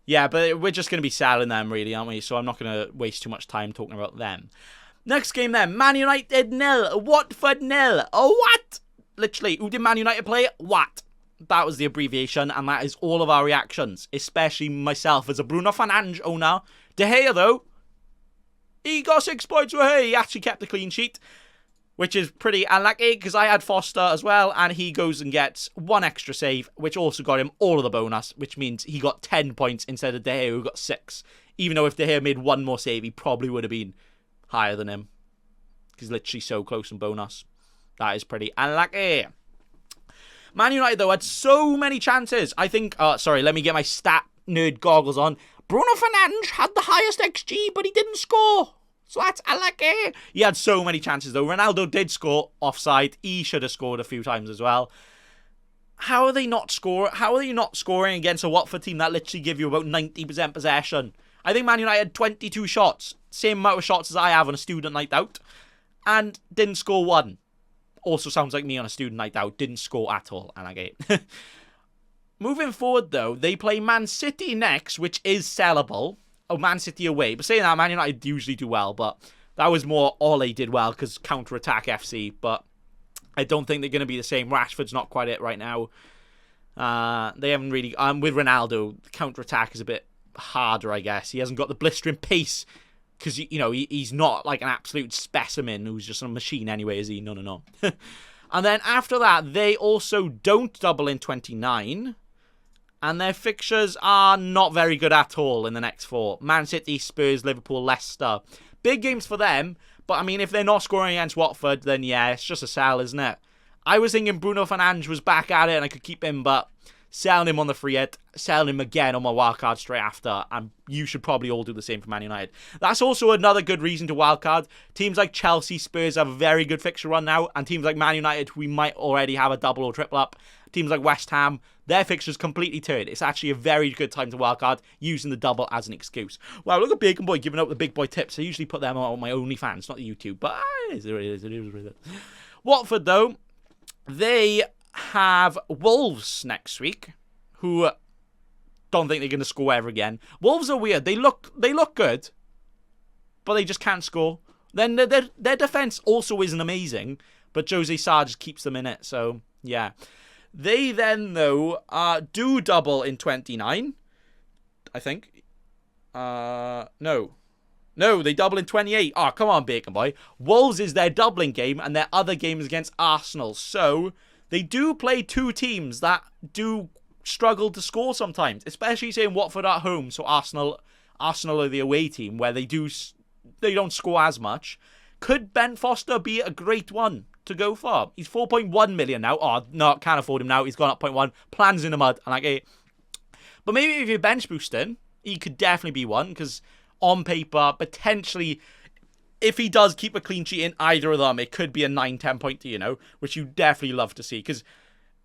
Yeah, but we're just going to be selling them, really, aren't we? So I'm not going to waste too much time talking about them. Next game then, Man United 0, Watford 0. Oh, what? Literally, who did Man United play? What? That was the abbreviation, and that is all of our reactions, especially myself as a Bruno Fernandes owner. De Gea, though, he got 6 points. Hey, he actually kept the clean sheet, which is pretty unlucky because I had Foster as well, and he goes and gets 1 extra save, which also got him all of the bonus, which means he got 10 points instead of De Gea, who got 6. Even though if De Gea made 1 more save, he probably would have been higher than him. He's literally so close in bonus. That is pretty unlucky. Man United, though, had so many chances. I think, let me get my stat nerd goggles on. Bruno Fernandes had the highest XG, but he didn't score. So that's unlucky. He had so many chances, though. Ronaldo did score offside. He should have scored a few times as well. How are they not scoring against a Watford team that literally give you about 90% possession? I think Man United had 22 shots. Same amount of shots as I have on a student night out. And didn't score 1. Also sounds like me on a student night out. Didn't score at all. Unlucky. Moving forward, though, they play Man City next, which is sellable. Oh, Man City away. But saying that, Man United usually do well, but that was more Ole did well because counter-attack FC, but I don't think they're going to be the same. Rashford's not quite it right now. They haven't really... with Ronaldo, counter-attack is a bit harder, I guess. He hasn't got the blistering pace because, he's not like an absolute specimen who's just a machine anyway, is he? No. And then after that, they also don't double in 29. And their fixtures are not very good at all in the next 4. Man City, Spurs, Liverpool, Leicester. Big games for them. But, I mean, if they're not scoring against Watford, then, yeah, it's just a sell, isn't it? I was thinking Bruno Fernandes was back at it and I could keep him, but selling him on the free hit, selling him again on my wildcard straight after. And you should probably all do the same for Man United. That's also another good reason to wildcard. Teams like Chelsea, Spurs have a very good fixture run now. And teams like Man United, we might already have a double or triple up. Teams like West Ham, their fixtures completely turned. It's actually a very good time to wildcard, using the double as an excuse. Wow, look at Bacon Boy giving out the big boy tips. I usually put them on my OnlyFans, not the YouTube, but it is. Watford, though, they have Wolves next week, who don't think they're going to score ever again. Wolves are weird. They look good, but they just can't score. Then their defense also isn't amazing, but Jose Sarr just keeps them in it. So yeah. They then, though, do double in 29, I think. No, they double in 28. Oh, come on, Bacon Boy. Wolves is their doubling game, and their other game is against Arsenal. So they do play 2 teams that do struggle to score sometimes, especially saying Watford at home. So Arsenal are the away team where they don't score as much. Could Ben Foster be a great one to go for? He's 4.1 million now. Oh, no, can't afford him now. He's gone up 0.1. Plans in the mud. But maybe if you're bench boosting, he could definitely be one, because on paper, potentially, if he does keep a clean sheet in either of them, it could be a 9-10 pointer, which you definitely love to see, because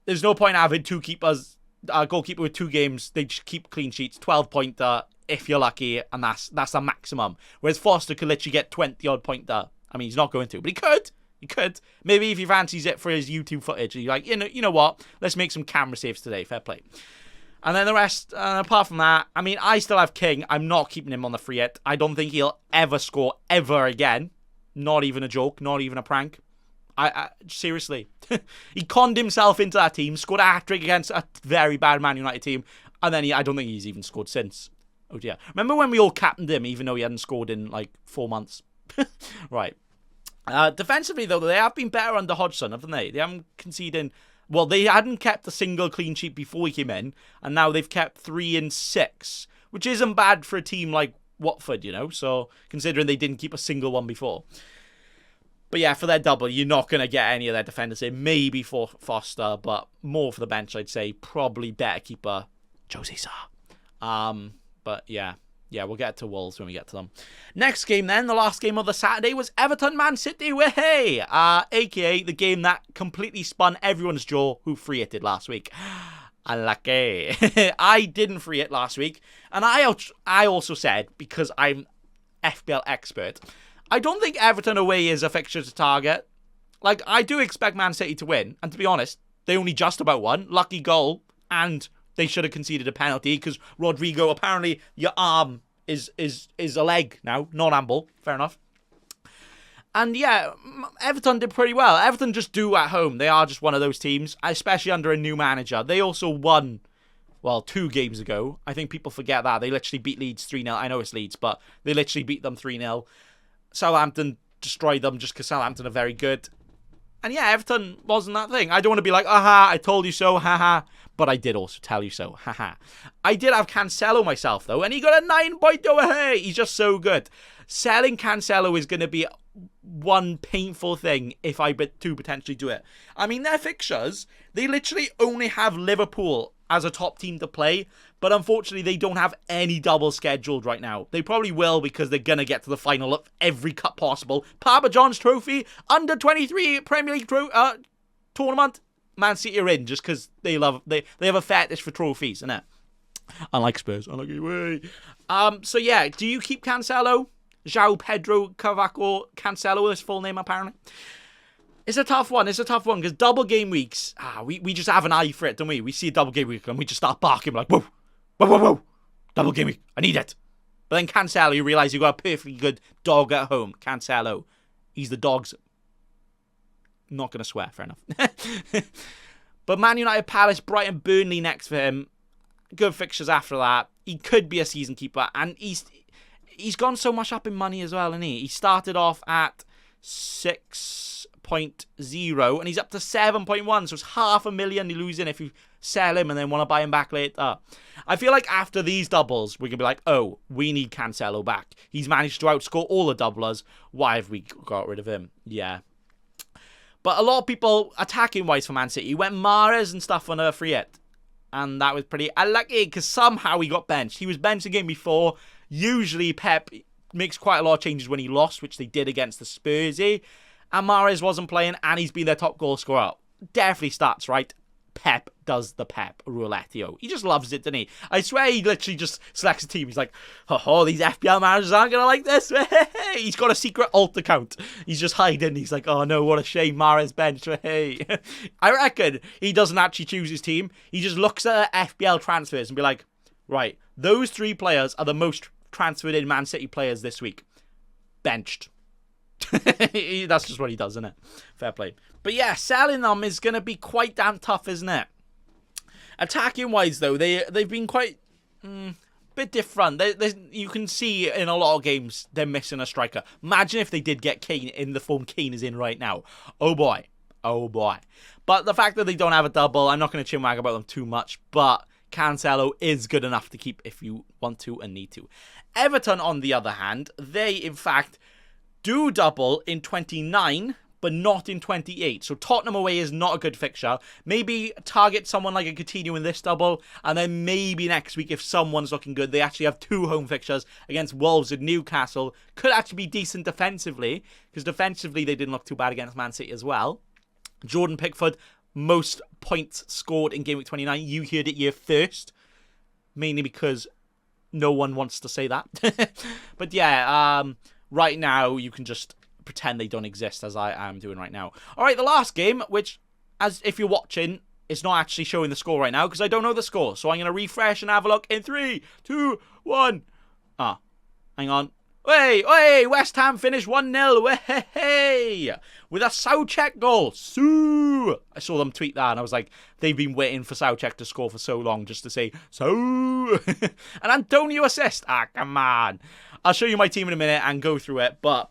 there's no point having 2 keepers goalkeeper with 2 games, they just keep clean sheets, 12-pointer if you're lucky, and that's the maximum. Whereas Foster could literally get 20-odd pointer. I mean, he's not going to, but he could. He could. Maybe if he fancies it for his YouTube footage, he's like, you know what? Let's make some camera saves today. Fair play. And then the rest, apart from that, I mean, I still have King. I'm not keeping him on the free hit. I don't think he'll ever score ever again. Not even a joke. Not even a prank. I seriously. He conned himself into that team, scored a hat-trick against a very bad Man United team, and then I don't think he's even scored since. Oh dear. Remember when we all captained him, even though he hadn't scored in like 4 months? Right. Defensively, though, they have been better under Hodgson, haven't they? They haven't conceded. Well, they hadn't kept a single clean sheet before he came in, and now they've kept 3 and 6, which isn't bad for a team like Watford, you know, so considering they didn't keep a single one before. But yeah, for their double, you're not going to get any of their defenders in. Maybe for Foster, but more for the bench, I'd say. Probably better keeper, Jose Sarr. But yeah, we'll get to Wolves when we get to them. Next game then, the last game of the Saturday was Everton Man City. Way, aka the game that completely spun everyone's jaw who free hitted last week. Unlucky. I didn't free hit last week, and I also said, because I'm FPL expert, I don't think Everton away is a fixture to target. Like, I do expect Man City to win, and to be honest, they only just about won. Lucky goal, and they should have conceded a penalty because Rodrigo, apparently your arm is a leg now, not amble. Fair enough. And yeah, Everton did pretty well. Everton just do at home. They are just one of those teams, especially under a new manager. They also won, well, 2 games ago. I think people forget that. They literally beat Leeds 3-0. I know it's Leeds, but they literally beat them 3-0. Southampton destroyed them just because Southampton are very good. And yeah, Everton wasn't that thing. I don't want to be like, aha, I told you so, haha. But I did also tell you so, haha. I did have Cancelo myself, though, and he got a 9.0. Hey, he's just so good. Selling Cancelo is going to be one painful thing if I do potentially do it. I mean, their fixtures, they literally only have Liverpool as a top team to play, but unfortunately they don't have any double scheduled right now. They probably will because they're going to get to the final of every cup possible. Papa John's Trophy, under 23 Premier League tournament. Man City are in just because they have a fetish for trophies, innit? Unlike Spurs, unlucky way. So yeah, do you keep Cancelo? João Pedro Cavaco Cancelo, his full name apparently. It's a tough one because double game weeks, we just have an eye for it, don't we? We see a double game week and we just start barking like, whoa, whoa, whoa, whoa, double game week, I need it. But then Cancelo, you realise you've got a perfectly good dog at home. Cancelo, he's the dog's, not going to swear, fair enough. But Man United, Palace, Brighton, Burnley next for him. Good fixtures after that. He could be a season keeper, and he's gone so much up in money as well, isn't he? He started off at 6.0 and he's up to 7.1, so it's $500,000 you're losing if you sell him and then want to buy him back later. I feel like after these doubles, we're going to be like, oh, we need Cancelo back. He's managed to outscore all the doublers. Why have we got rid of him? Yeah. But a lot of people, attacking-wise for Man City, went Mahrez and stuff on a free hit. And that was pretty unlucky because somehow he got benched. He was benched the game before. Usually Pep makes quite a lot of changes when he lost, which they did against the Spursy. And Mahrez wasn't playing, and he's been their top goal scorer. Definitely starts, right? Pep does the Pep rouletteo. He just loves it, doesn't he? I swear he literally just selects a team. He's like, oh, these FPL managers aren't going to like this. He's got a secret alt account. He's just hiding. He's like, oh no, what a shame, Mahrez bench. Hey. I reckon he doesn't actually choose his team. He just looks at FPL transfers and be like, right, those 3 players are the most transferred in Man City players this week. Benched. That's just what he does, isn't it? Fair play. But yeah, selling them is going to be quite damn tough, isn't it? Attacking wise, though, they've been quite bit different. You can see in a lot of games they're missing a striker. Imagine if they did get Kane in the form Kane is in right now. Oh boy. Oh boy. But the fact that they don't have a double, I'm not going to chinwag about them too much, but Cancelo is good enough to keep if you want to and need to. Everton, on the other hand, they, in fact, do double in 29, but not in 28. So Tottenham away is not a good fixture. Maybe target someone like a Coutinho in this double, and then maybe next week, if someone's looking good, they actually have 2 home fixtures against Wolves and Newcastle. Could actually be decent defensively, because defensively they didn't look too bad against Man City as well. Jordan Pickford most points scored in Game Week 29. You heard it here first. Mainly because no one wants to say that. But yeah, right now you can just pretend they don't exist, as I am doing right now. All right, the last game, which, as if you're watching, it's not actually showing the score right now because I don't know the score. So I'm going to refresh and have a look in 3, 2, 1. Ah, hang on. Hey, West Ham finished 1-0. Hey, with a Southcheck goal. Soo! I saw them tweet that and I was like, they've been waiting for Southcheck to score for so long just to say, so. An Antonio assist. Ah, come on. I'll show you my team in a minute and go through it. But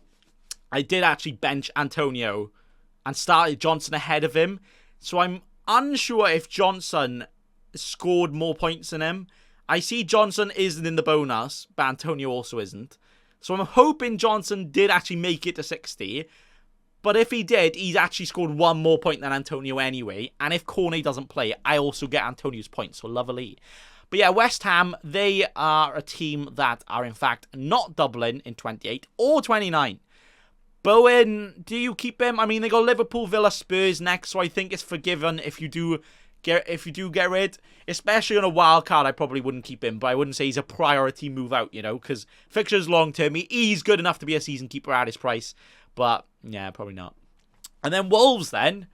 I did actually bench Antonio and started Johnson ahead of him. So I'm unsure if Johnson scored more points than him. I see Johnson isn't in the bonus, but Antonio also isn't. So I'm hoping Johnson did actually make it to 60. But if he did, he's actually scored 1 more point than Antonio anyway. And if Cornet doesn't play, I also get Antonio's points. So lovely. But yeah, West Ham, they are a team that are in fact not doubling in 28 or 29. Bowen, do you keep him? I mean, they got Liverpool, Villa, Spurs next. So I think it's forgiven if you do get rid, especially on a wild card. I probably wouldn't keep him, but I wouldn't say he's a priority move out, you know, because fixtures long term, he's good enough to be a season keeper at his price, but yeah, probably not. And then Wolves, then,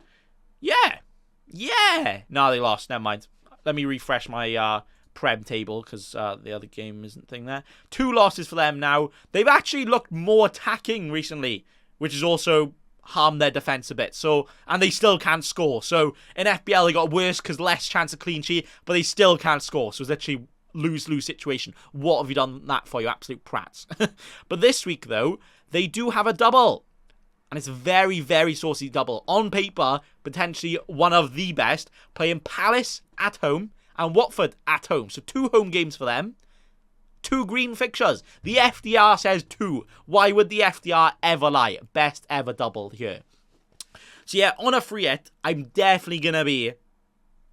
yeah, no, they lost. Never mind. Let me refresh my Prem table because the other game isn't thing there. 2 losses for them now. They've actually looked more attacking recently, which is also harm their defence a bit. So, and they still can't score. So in FPL they got worse because less chance of clean sheet, but they still can't score. So it's literally lose-lose situation. What have you done that for, you absolute prats? But this week though, they do have a double. And it's a very, very saucy double. On paper, potentially one of the best. Playing Palace at home and Watford at home. So 2 home games for them. 2 green fixtures. The FDR says 2. Why would the FDR ever lie? Best ever double here. So yeah, on a free hit, I'm definitely going to be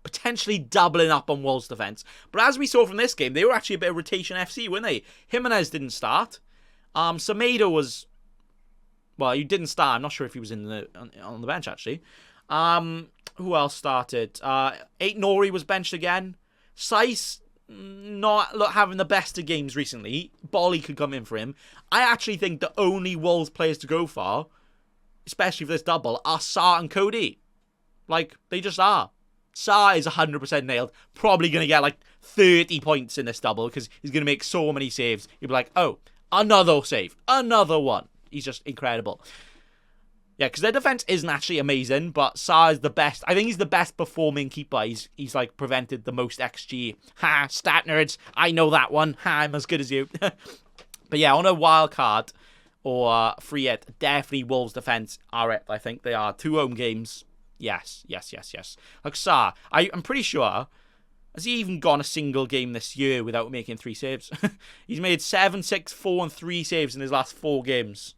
potentially doubling up on Wolves' defence. But as we saw from this game, they were actually a bit of rotation FC, weren't they? Jimenez didn't start. Semedo was... Well, he didn't start. I'm not sure if he was on the bench, actually. Who else started? Nori was benched again. Saiss... not having the best of games recently. Bolly could come in for him. I actually think the only Wolves players to go for, especially for this double, are Sarr and Cody. Like, they just are. Sarr is 100% nailed. Probably going to get like 30 points in this double because he's going to make so many saves. You'll be like, oh, another save. Another one. He's just incredible. Yeah, because their defense isn't actually amazing, but Sarr is the best. I think he's the best performing keeper. He's like prevented the most XG. Ha, stat nerds. I know that one. Ha, I'm as good as you. But yeah, on a wild card or free hit, definitely Wolves defense are it. I think they are 2 home games. Yes. Like Sarr, I'm pretty sure. Has he even gone a single game this year without making 3 saves? He's made 7, 6, 4, and 3 saves in his last 4 games.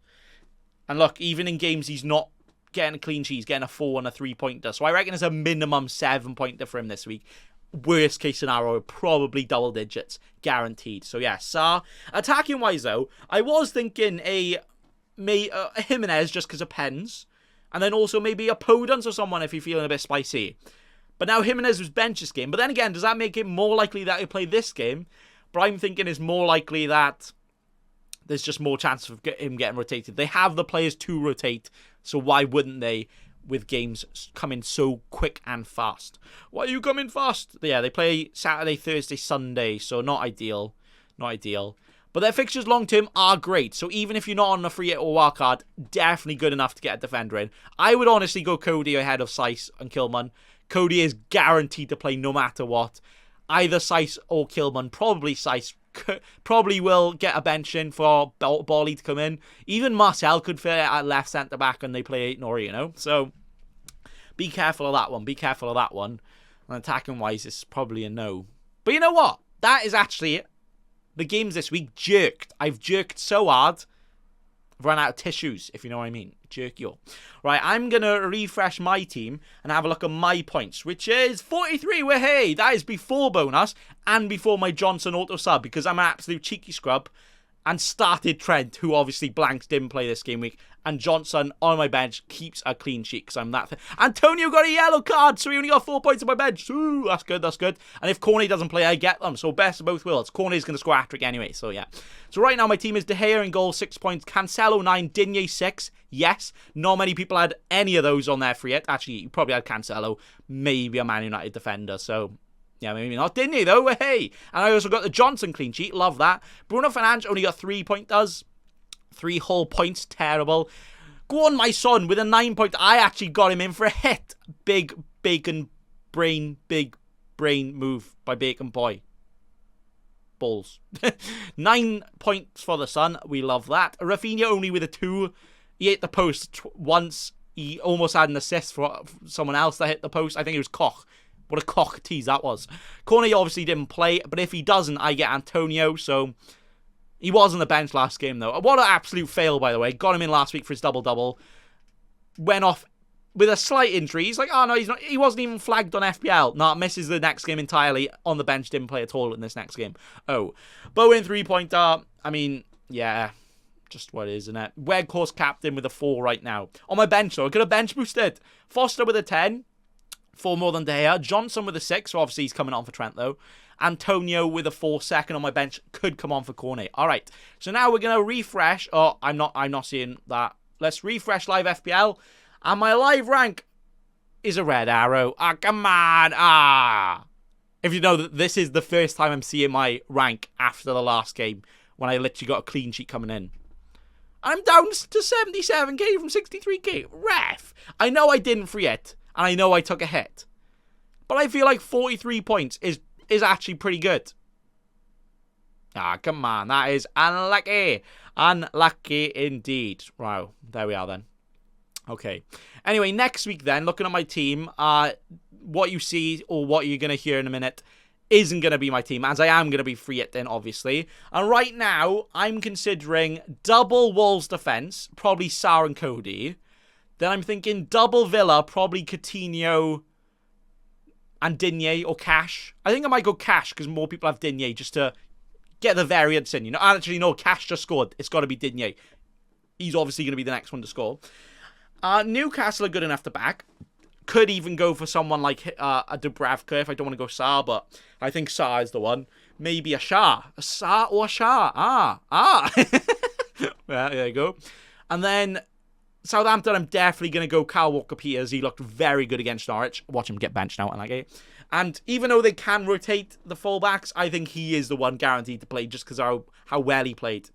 And look, even in games he's not getting a clean sheet, he's getting a 4 and a 3-pointer. So I reckon it's a minimum 7-pointer for him this week. Worst case scenario, probably double digits, guaranteed. So yeah, Sarr. Attacking wise though, I was thinking a Jimenez just because of pens. And then also maybe a Podence or someone if you're feeling a bit spicy. But now Jimenez was benched this game. But then again, does that make it more likely that he'll play this game? But I'm thinking it's more likely that there's just more chance of him getting rotated. They have the players to rotate, so why wouldn't they with games coming so quick and fast? Why are you coming fast? Yeah, they play Saturday, Thursday, Sunday, so not ideal. Not ideal. But their fixtures long-term are great, so even if you're not on a free hit or wildcard, definitely good enough to get a defender in. I would honestly go Cody ahead of Saiss and Kilman. Cody is guaranteed to play no matter what. Either Saiss or Kilman, probably Saiss. Probably will get a bench in for Bolly to come in. Even Marcel could fit at left centre back and they play Nori, you know. So be careful of that one. And attacking wise, it's probably a no. But you know what? That is actually it. The games this week jerked. I've jerked so hard, I've run out of tissues, if you know what I mean. Jerk you. Right, I'm going to refresh my team and have a look at my points, which is 43. Hey, that is before bonus and before my Johnson auto sub because I'm an absolute cheeky scrub. and started Trent, who obviously blanks didn't play this game week. And Johnson on my bench keeps a clean sheet because I'm that. Antonio got a yellow card, so he only got 4 points on my bench. Ooh, that's good, that's good. And if Corney doesn't play, I get them. So best of both worlds. Corney's going to score a hat-trick anyway, so yeah. So right now my team is De Gea in goal, 6 points. Cancelo 9, Digne 6. Yes, not many people had any of those on their free hit. Actually, you probably had Cancelo, maybe a Man United defender, so... yeah, maybe not. Didn't he, though? Hey. And I also got the Johnson clean sheet. Love that. Bruno Fernandes only got 3 pointers. 3 whole points. Terrible. Go on, my son, with a 9 point. I actually got him in for a hit. Big brain move by Bacon Boy. Balls. 9 points for the son. We love that. Rafinha only with a 2. He hit the post once. He almost had an assist for someone else that hit the post. I think it was Koch. What a cock tease that was. Corney obviously didn't play, but if he doesn't, I get Antonio, so he was on the bench last game, though. What an absolute fail, by the way. Got him in last week for his double-double. Went off with a slight injury. He's like, oh, no, he wasn't even flagged on FPL. No, misses the next game entirely. On the bench, didn't play at all in this next game. Oh, Bowen 3-pointer. I mean, yeah, just what it is, isn't it? Weghorst captain with a 4 right now. On my bench, though, I could have bench boosted. Foster with a 10. 4 more than De Gea. Johnson with a 6, so obviously he's coming on for Trent, though. Antonio with a 4 second on my bench. Could come on for Cornet. All right, so now we're going to refresh. Oh, I'm not seeing that. Let's refresh live FPL. And my live rank is a red arrow. Ah, come on. Ah. If you know that this is the first time I'm seeing my rank after the last game, when I literally got a clean sheet coming in. I'm down to 77k from 63k. Ref. I know I didn't free it. And I know I took a hit. But I feel like 43 points is actually pretty good. Ah, come on. That is unlucky. Unlucky indeed. Wow. There we are then. Okay. Anyway, next week then, looking at my team, what you see or what you're going to hear in a minute isn't going to be my team, as I am going to be free hitting, obviously. And right now, I'm considering double Wolves defence, probably Sarr and Cody. Then I'm thinking double Villa, probably Coutinho and Digne or Cash. I think I might go Cash because more people have Digne just to get the variance in. You know, actually, no, Cash just scored. It's got to be Digne. He's obviously going to be the next one to score. Newcastle are good enough to back. Could even go for someone like a Dubravka if I don't want to go Sarr, but I think Sarr is the one. Maybe a Shah. A Sarr or a Shah. Well, there you go. And then Southampton, I'm definitely going to go Kyle Walker-Peters. He looked very good against Norwich. Watch him get benched now in that game. And even though they can rotate the fullbacks, I think he is the one guaranteed to play just because of how well he played.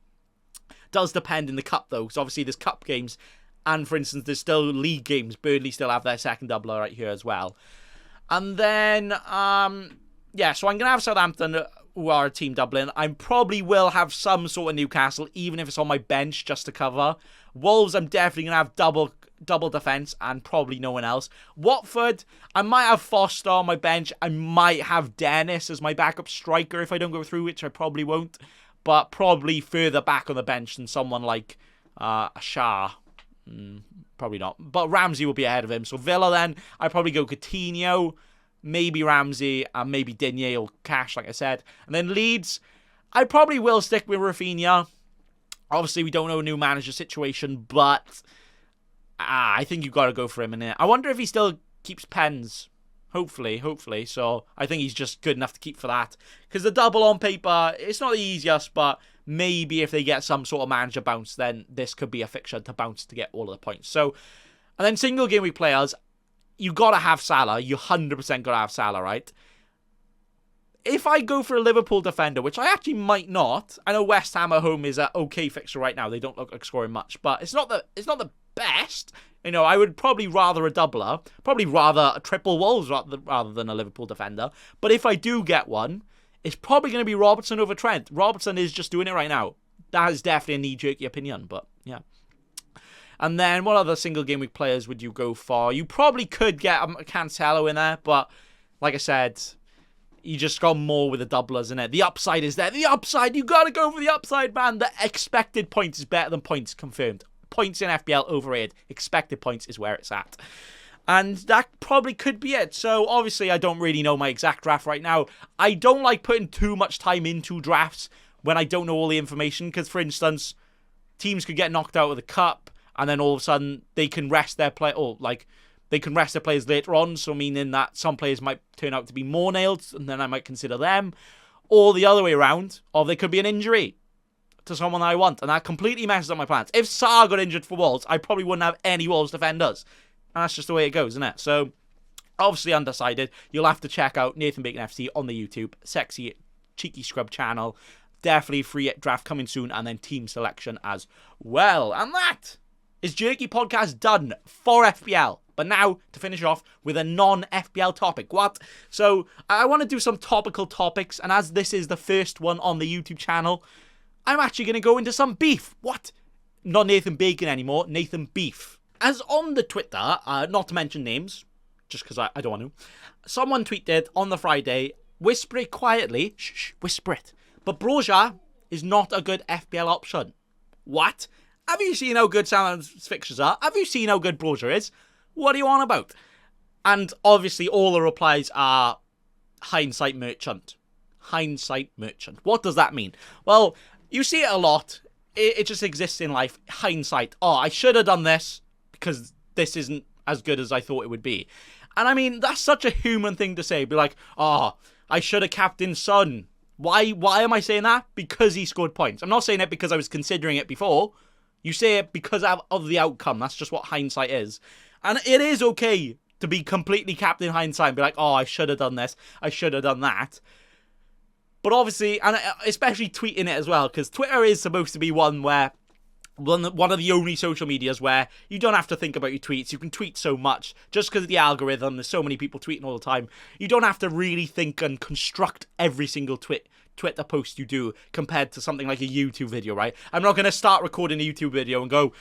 Does depend in the cup, though, because obviously there's cup games. And, for instance, there's still league games. Burnley still have their second doubler right here as well. And then, yeah, so I'm going to have Southampton, who are a team doubling. I probably will have some sort of Newcastle, even if it's on my bench, just to cover. Wolves, I'm definitely going to have double defence and probably no one else. Watford, I might have Foster on my bench. I might have Dennis as my backup striker if I don't go through, which I probably won't. But probably further back on the bench than someone like a Shah. Probably not. But Ramsey will be ahead of him. So Villa then, I'd probably go Coutinho, maybe Ramsey, and maybe Digne or Cash, like I said. And then Leeds, I probably will stick with Rafinha. Obviously, we don't know a new manager situation, but I think you've got to go for him in it. I wonder if he still keeps pens. Hopefully. So I think he's just good enough to keep for that. Because the double on paper, it's not the easiest, but maybe if they get some sort of manager bounce, then this could be a fixture to bounce to get all of the points. So, and then single game week players, you got to have Salah. You 100% got to have Salah, right? If I go for a Liverpool defender, which I actually might not, I know West Ham at home is an okay fixture right now. They don't look like scoring much, but it's not the best. You know, I would probably rather a doubler, probably rather a triple Wolves rather than a Liverpool defender. But if I do get one, it's probably going to be Robertson over Trent. Robertson is just doing it right now. That is definitely a knee-jerky opinion, but yeah. And then what other single game week players would you go for? You probably could get a Cancelo in there, but like I said, you just got more with the doublers, isn't it? The upside is there. The upside, you got to go for the upside, man. The expected points is better than points confirmed. Points in FPL overrated. Expected points is where it's at. And that probably could be it. So, obviously, I don't really know my exact draft right now. I don't like putting too much time into drafts when I don't know all the information. Because, for instance, teams could get knocked out of the cup, and then all of a sudden they can rest their play, or like they can rest their players later on. So meaning that some players might turn out to be more nailed, and then I might consider them, or the other way around, or there could be an injury to someone I want, and that completely messes up my plans. If Sarr got injured for Wolves, I probably wouldn't have any Wolves defenders, and that's just the way it goes, isn't it? So obviously undecided. You'll have to check out Nathan Bacon FC on the YouTube, sexy cheeky scrub channel. Definitely free draft coming soon, and then team selection as well. And that is Jerky Podcast done for FPL. But now, to finish off with a non-FPL topic. What? So, I want to do some topical topics, and as this is the first one on the YouTube channel, I'm actually going to go into some beef. What? Not Nathan Bacon anymore, Nathan Beef. As on the Twitter, not to mention names, just because I don't want to, someone tweeted on the Friday, whisper it quietly, shh, whisper it, but Broja is not a good FPL option. What? Have you seen how good Southampton's fixtures are? Have you seen how good Broja is? What are you on about? And obviously all the replies are hindsight merchant. Hindsight merchant. What does that mean? Well, you see it a lot. It just exists in life. Hindsight. Oh, I should have done this because this isn't as good as I thought it would be. And I mean, that's such a human thing to say. Be like, oh, I should have captained Son. Why am I saying that? Because he scored points. I'm not saying it because I was considering it before. You say it because of the outcome. That's just what hindsight is. And it is okay to be completely captain hindsight and be like, oh, I should have done this. I should have done that. But obviously, and especially tweeting it as well, because Twitter is supposed to be one of the only social medias where you don't have to think about your tweets. You can tweet so much just because of the algorithm. There's so many people tweeting all the time. You don't have to really think and construct every single Twitter post you do compared to something like a YouTube video, right? I'm not going to start recording a YouTube video and go,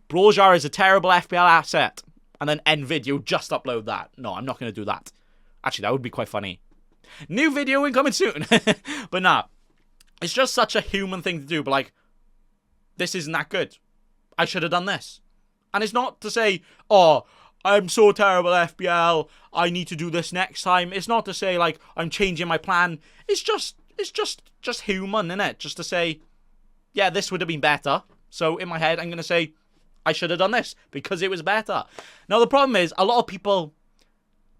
Broja is a terrible FPL asset, and then end video, just upload that. No, I'm not going to do that. Actually, that would be quite funny. New video incoming soon. But nah, it's just such a human thing to do. But like, this isn't that good. I should have done this. And it's not to say, oh, I'm so terrible at FPL, I need to do this next time. It's not to say, like, I'm changing my plan. It's just human, innit? Just to say, yeah, this would have been better. So in my head, I'm going to say, I should have done this because it was better. Now, the problem is, a lot of people,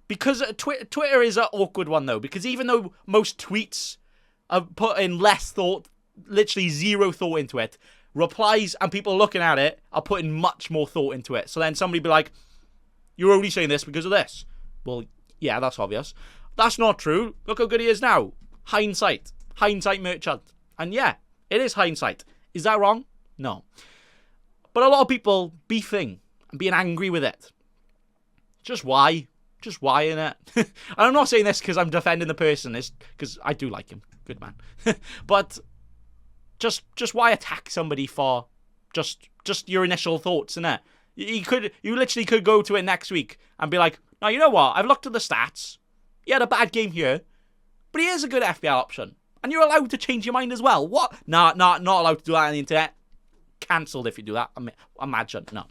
because Twitter is an awkward one, though, because even though most tweets are put in less thought, literally zero thought into it, replies and people looking at it are putting much more thought into it. So then somebody be like, you're only saying this because of this. Well, yeah, that's obvious. That's not true. Look how good he is now. Hindsight. Hindsight merchant. And yeah, it is hindsight. Is that wrong? No. But a lot of people beefing and being angry with it. Just why? Just why, innit? And I'm not saying this because I'm defending the person. It's because I do like him. Good man. But just why attack somebody for just your initial thoughts, innit? You literally could go to it next week and be like, no, you know what? I've looked at the stats. He had a bad game here, but he is a good FPL option. And you're allowed to change your mind as well. What? Nah, not allowed to do that on the internet. Cancelled if you do that. Imagine. No.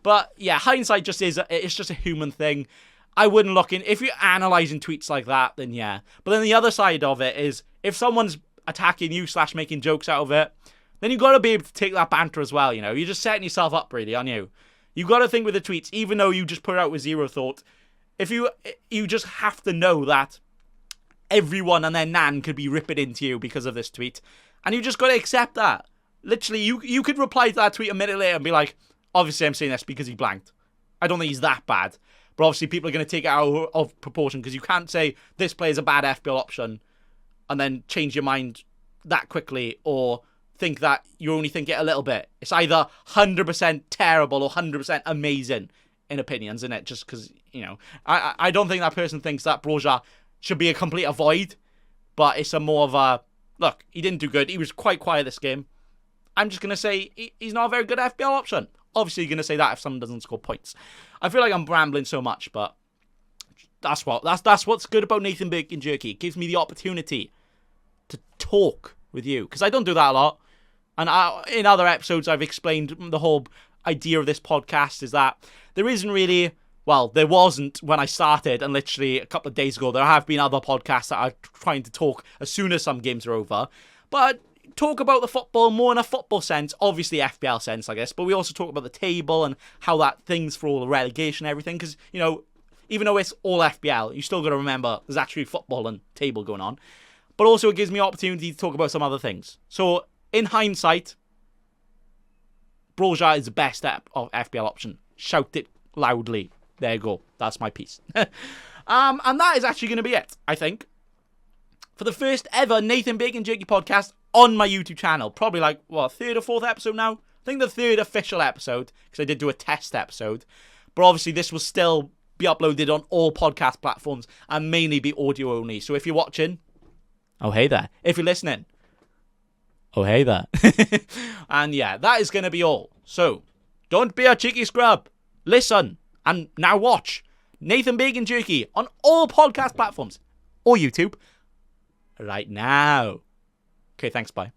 But yeah, hindsight it's just a human thing. I wouldn't look in. If you're analysing tweets like that, then yeah. But then the other side of it is, if someone's attacking you / making jokes out of it, then you've got to be able to take that banter as well, you know. You're just setting yourself up, really, aren't you? You've got to think with the tweets, even though you just put it out with zero thought. If you just have to know that everyone and their nan could be ripping into you because of this tweet. And you just got to accept that. Literally, you could reply to that tweet a minute later and be like, obviously I'm saying this because he blanked. I don't think he's that bad. But obviously people are going to take it out of proportion because you can't say this player's a bad FPL option and then change your mind that quickly, or think that you only think it a little bit. It's either 100% terrible or 100% amazing in opinions, isn't it? Just because, you know, I don't think that person thinks that Broja should be a complete avoid, but it's a more of a, look, he didn't do good. He was quite quiet this game. I'm just going to say he's not a very good FPL option. Obviously, you're going to say that if someone doesn't score points. I feel like I'm rambling so much, but that's what's good about Nathan Bacon Jerky. It gives me the opportunity to talk with you, because I don't do that a lot. And in other episodes, I've explained the whole idea of this podcast is that there isn't really, well, there wasn't when I started, and literally a couple of days ago, there have been other podcasts that are trying to talk as soon as some games are over. But talk about the football more in a football sense, obviously FPL sense, I guess, but we also talk about the table and how that things for all the relegation and everything, because, you know, even though it's all FPL, you still got to remember there's actually football and table going on. But also it gives me opportunity to talk about some other things. So, in hindsight, Broja is the best FPL option. Shout it loudly. There you go. That's my piece. And that is actually going to be it, I think, for the first ever Nathan Bacon Jerky podcast on my YouTube channel. Probably like, third or fourth episode now? I think the third official episode, because I did do a test episode. But obviously this will still be uploaded on all podcast platforms and mainly be audio only. So if you're watching, oh hey there. If you're listening, oh hey there. And yeah, that is going to be all. So, don't be a cheeky scrub. Listen, and now watch Nathan Bacon Jerky on all podcast platforms or YouTube right now. Okay, thanks, bye.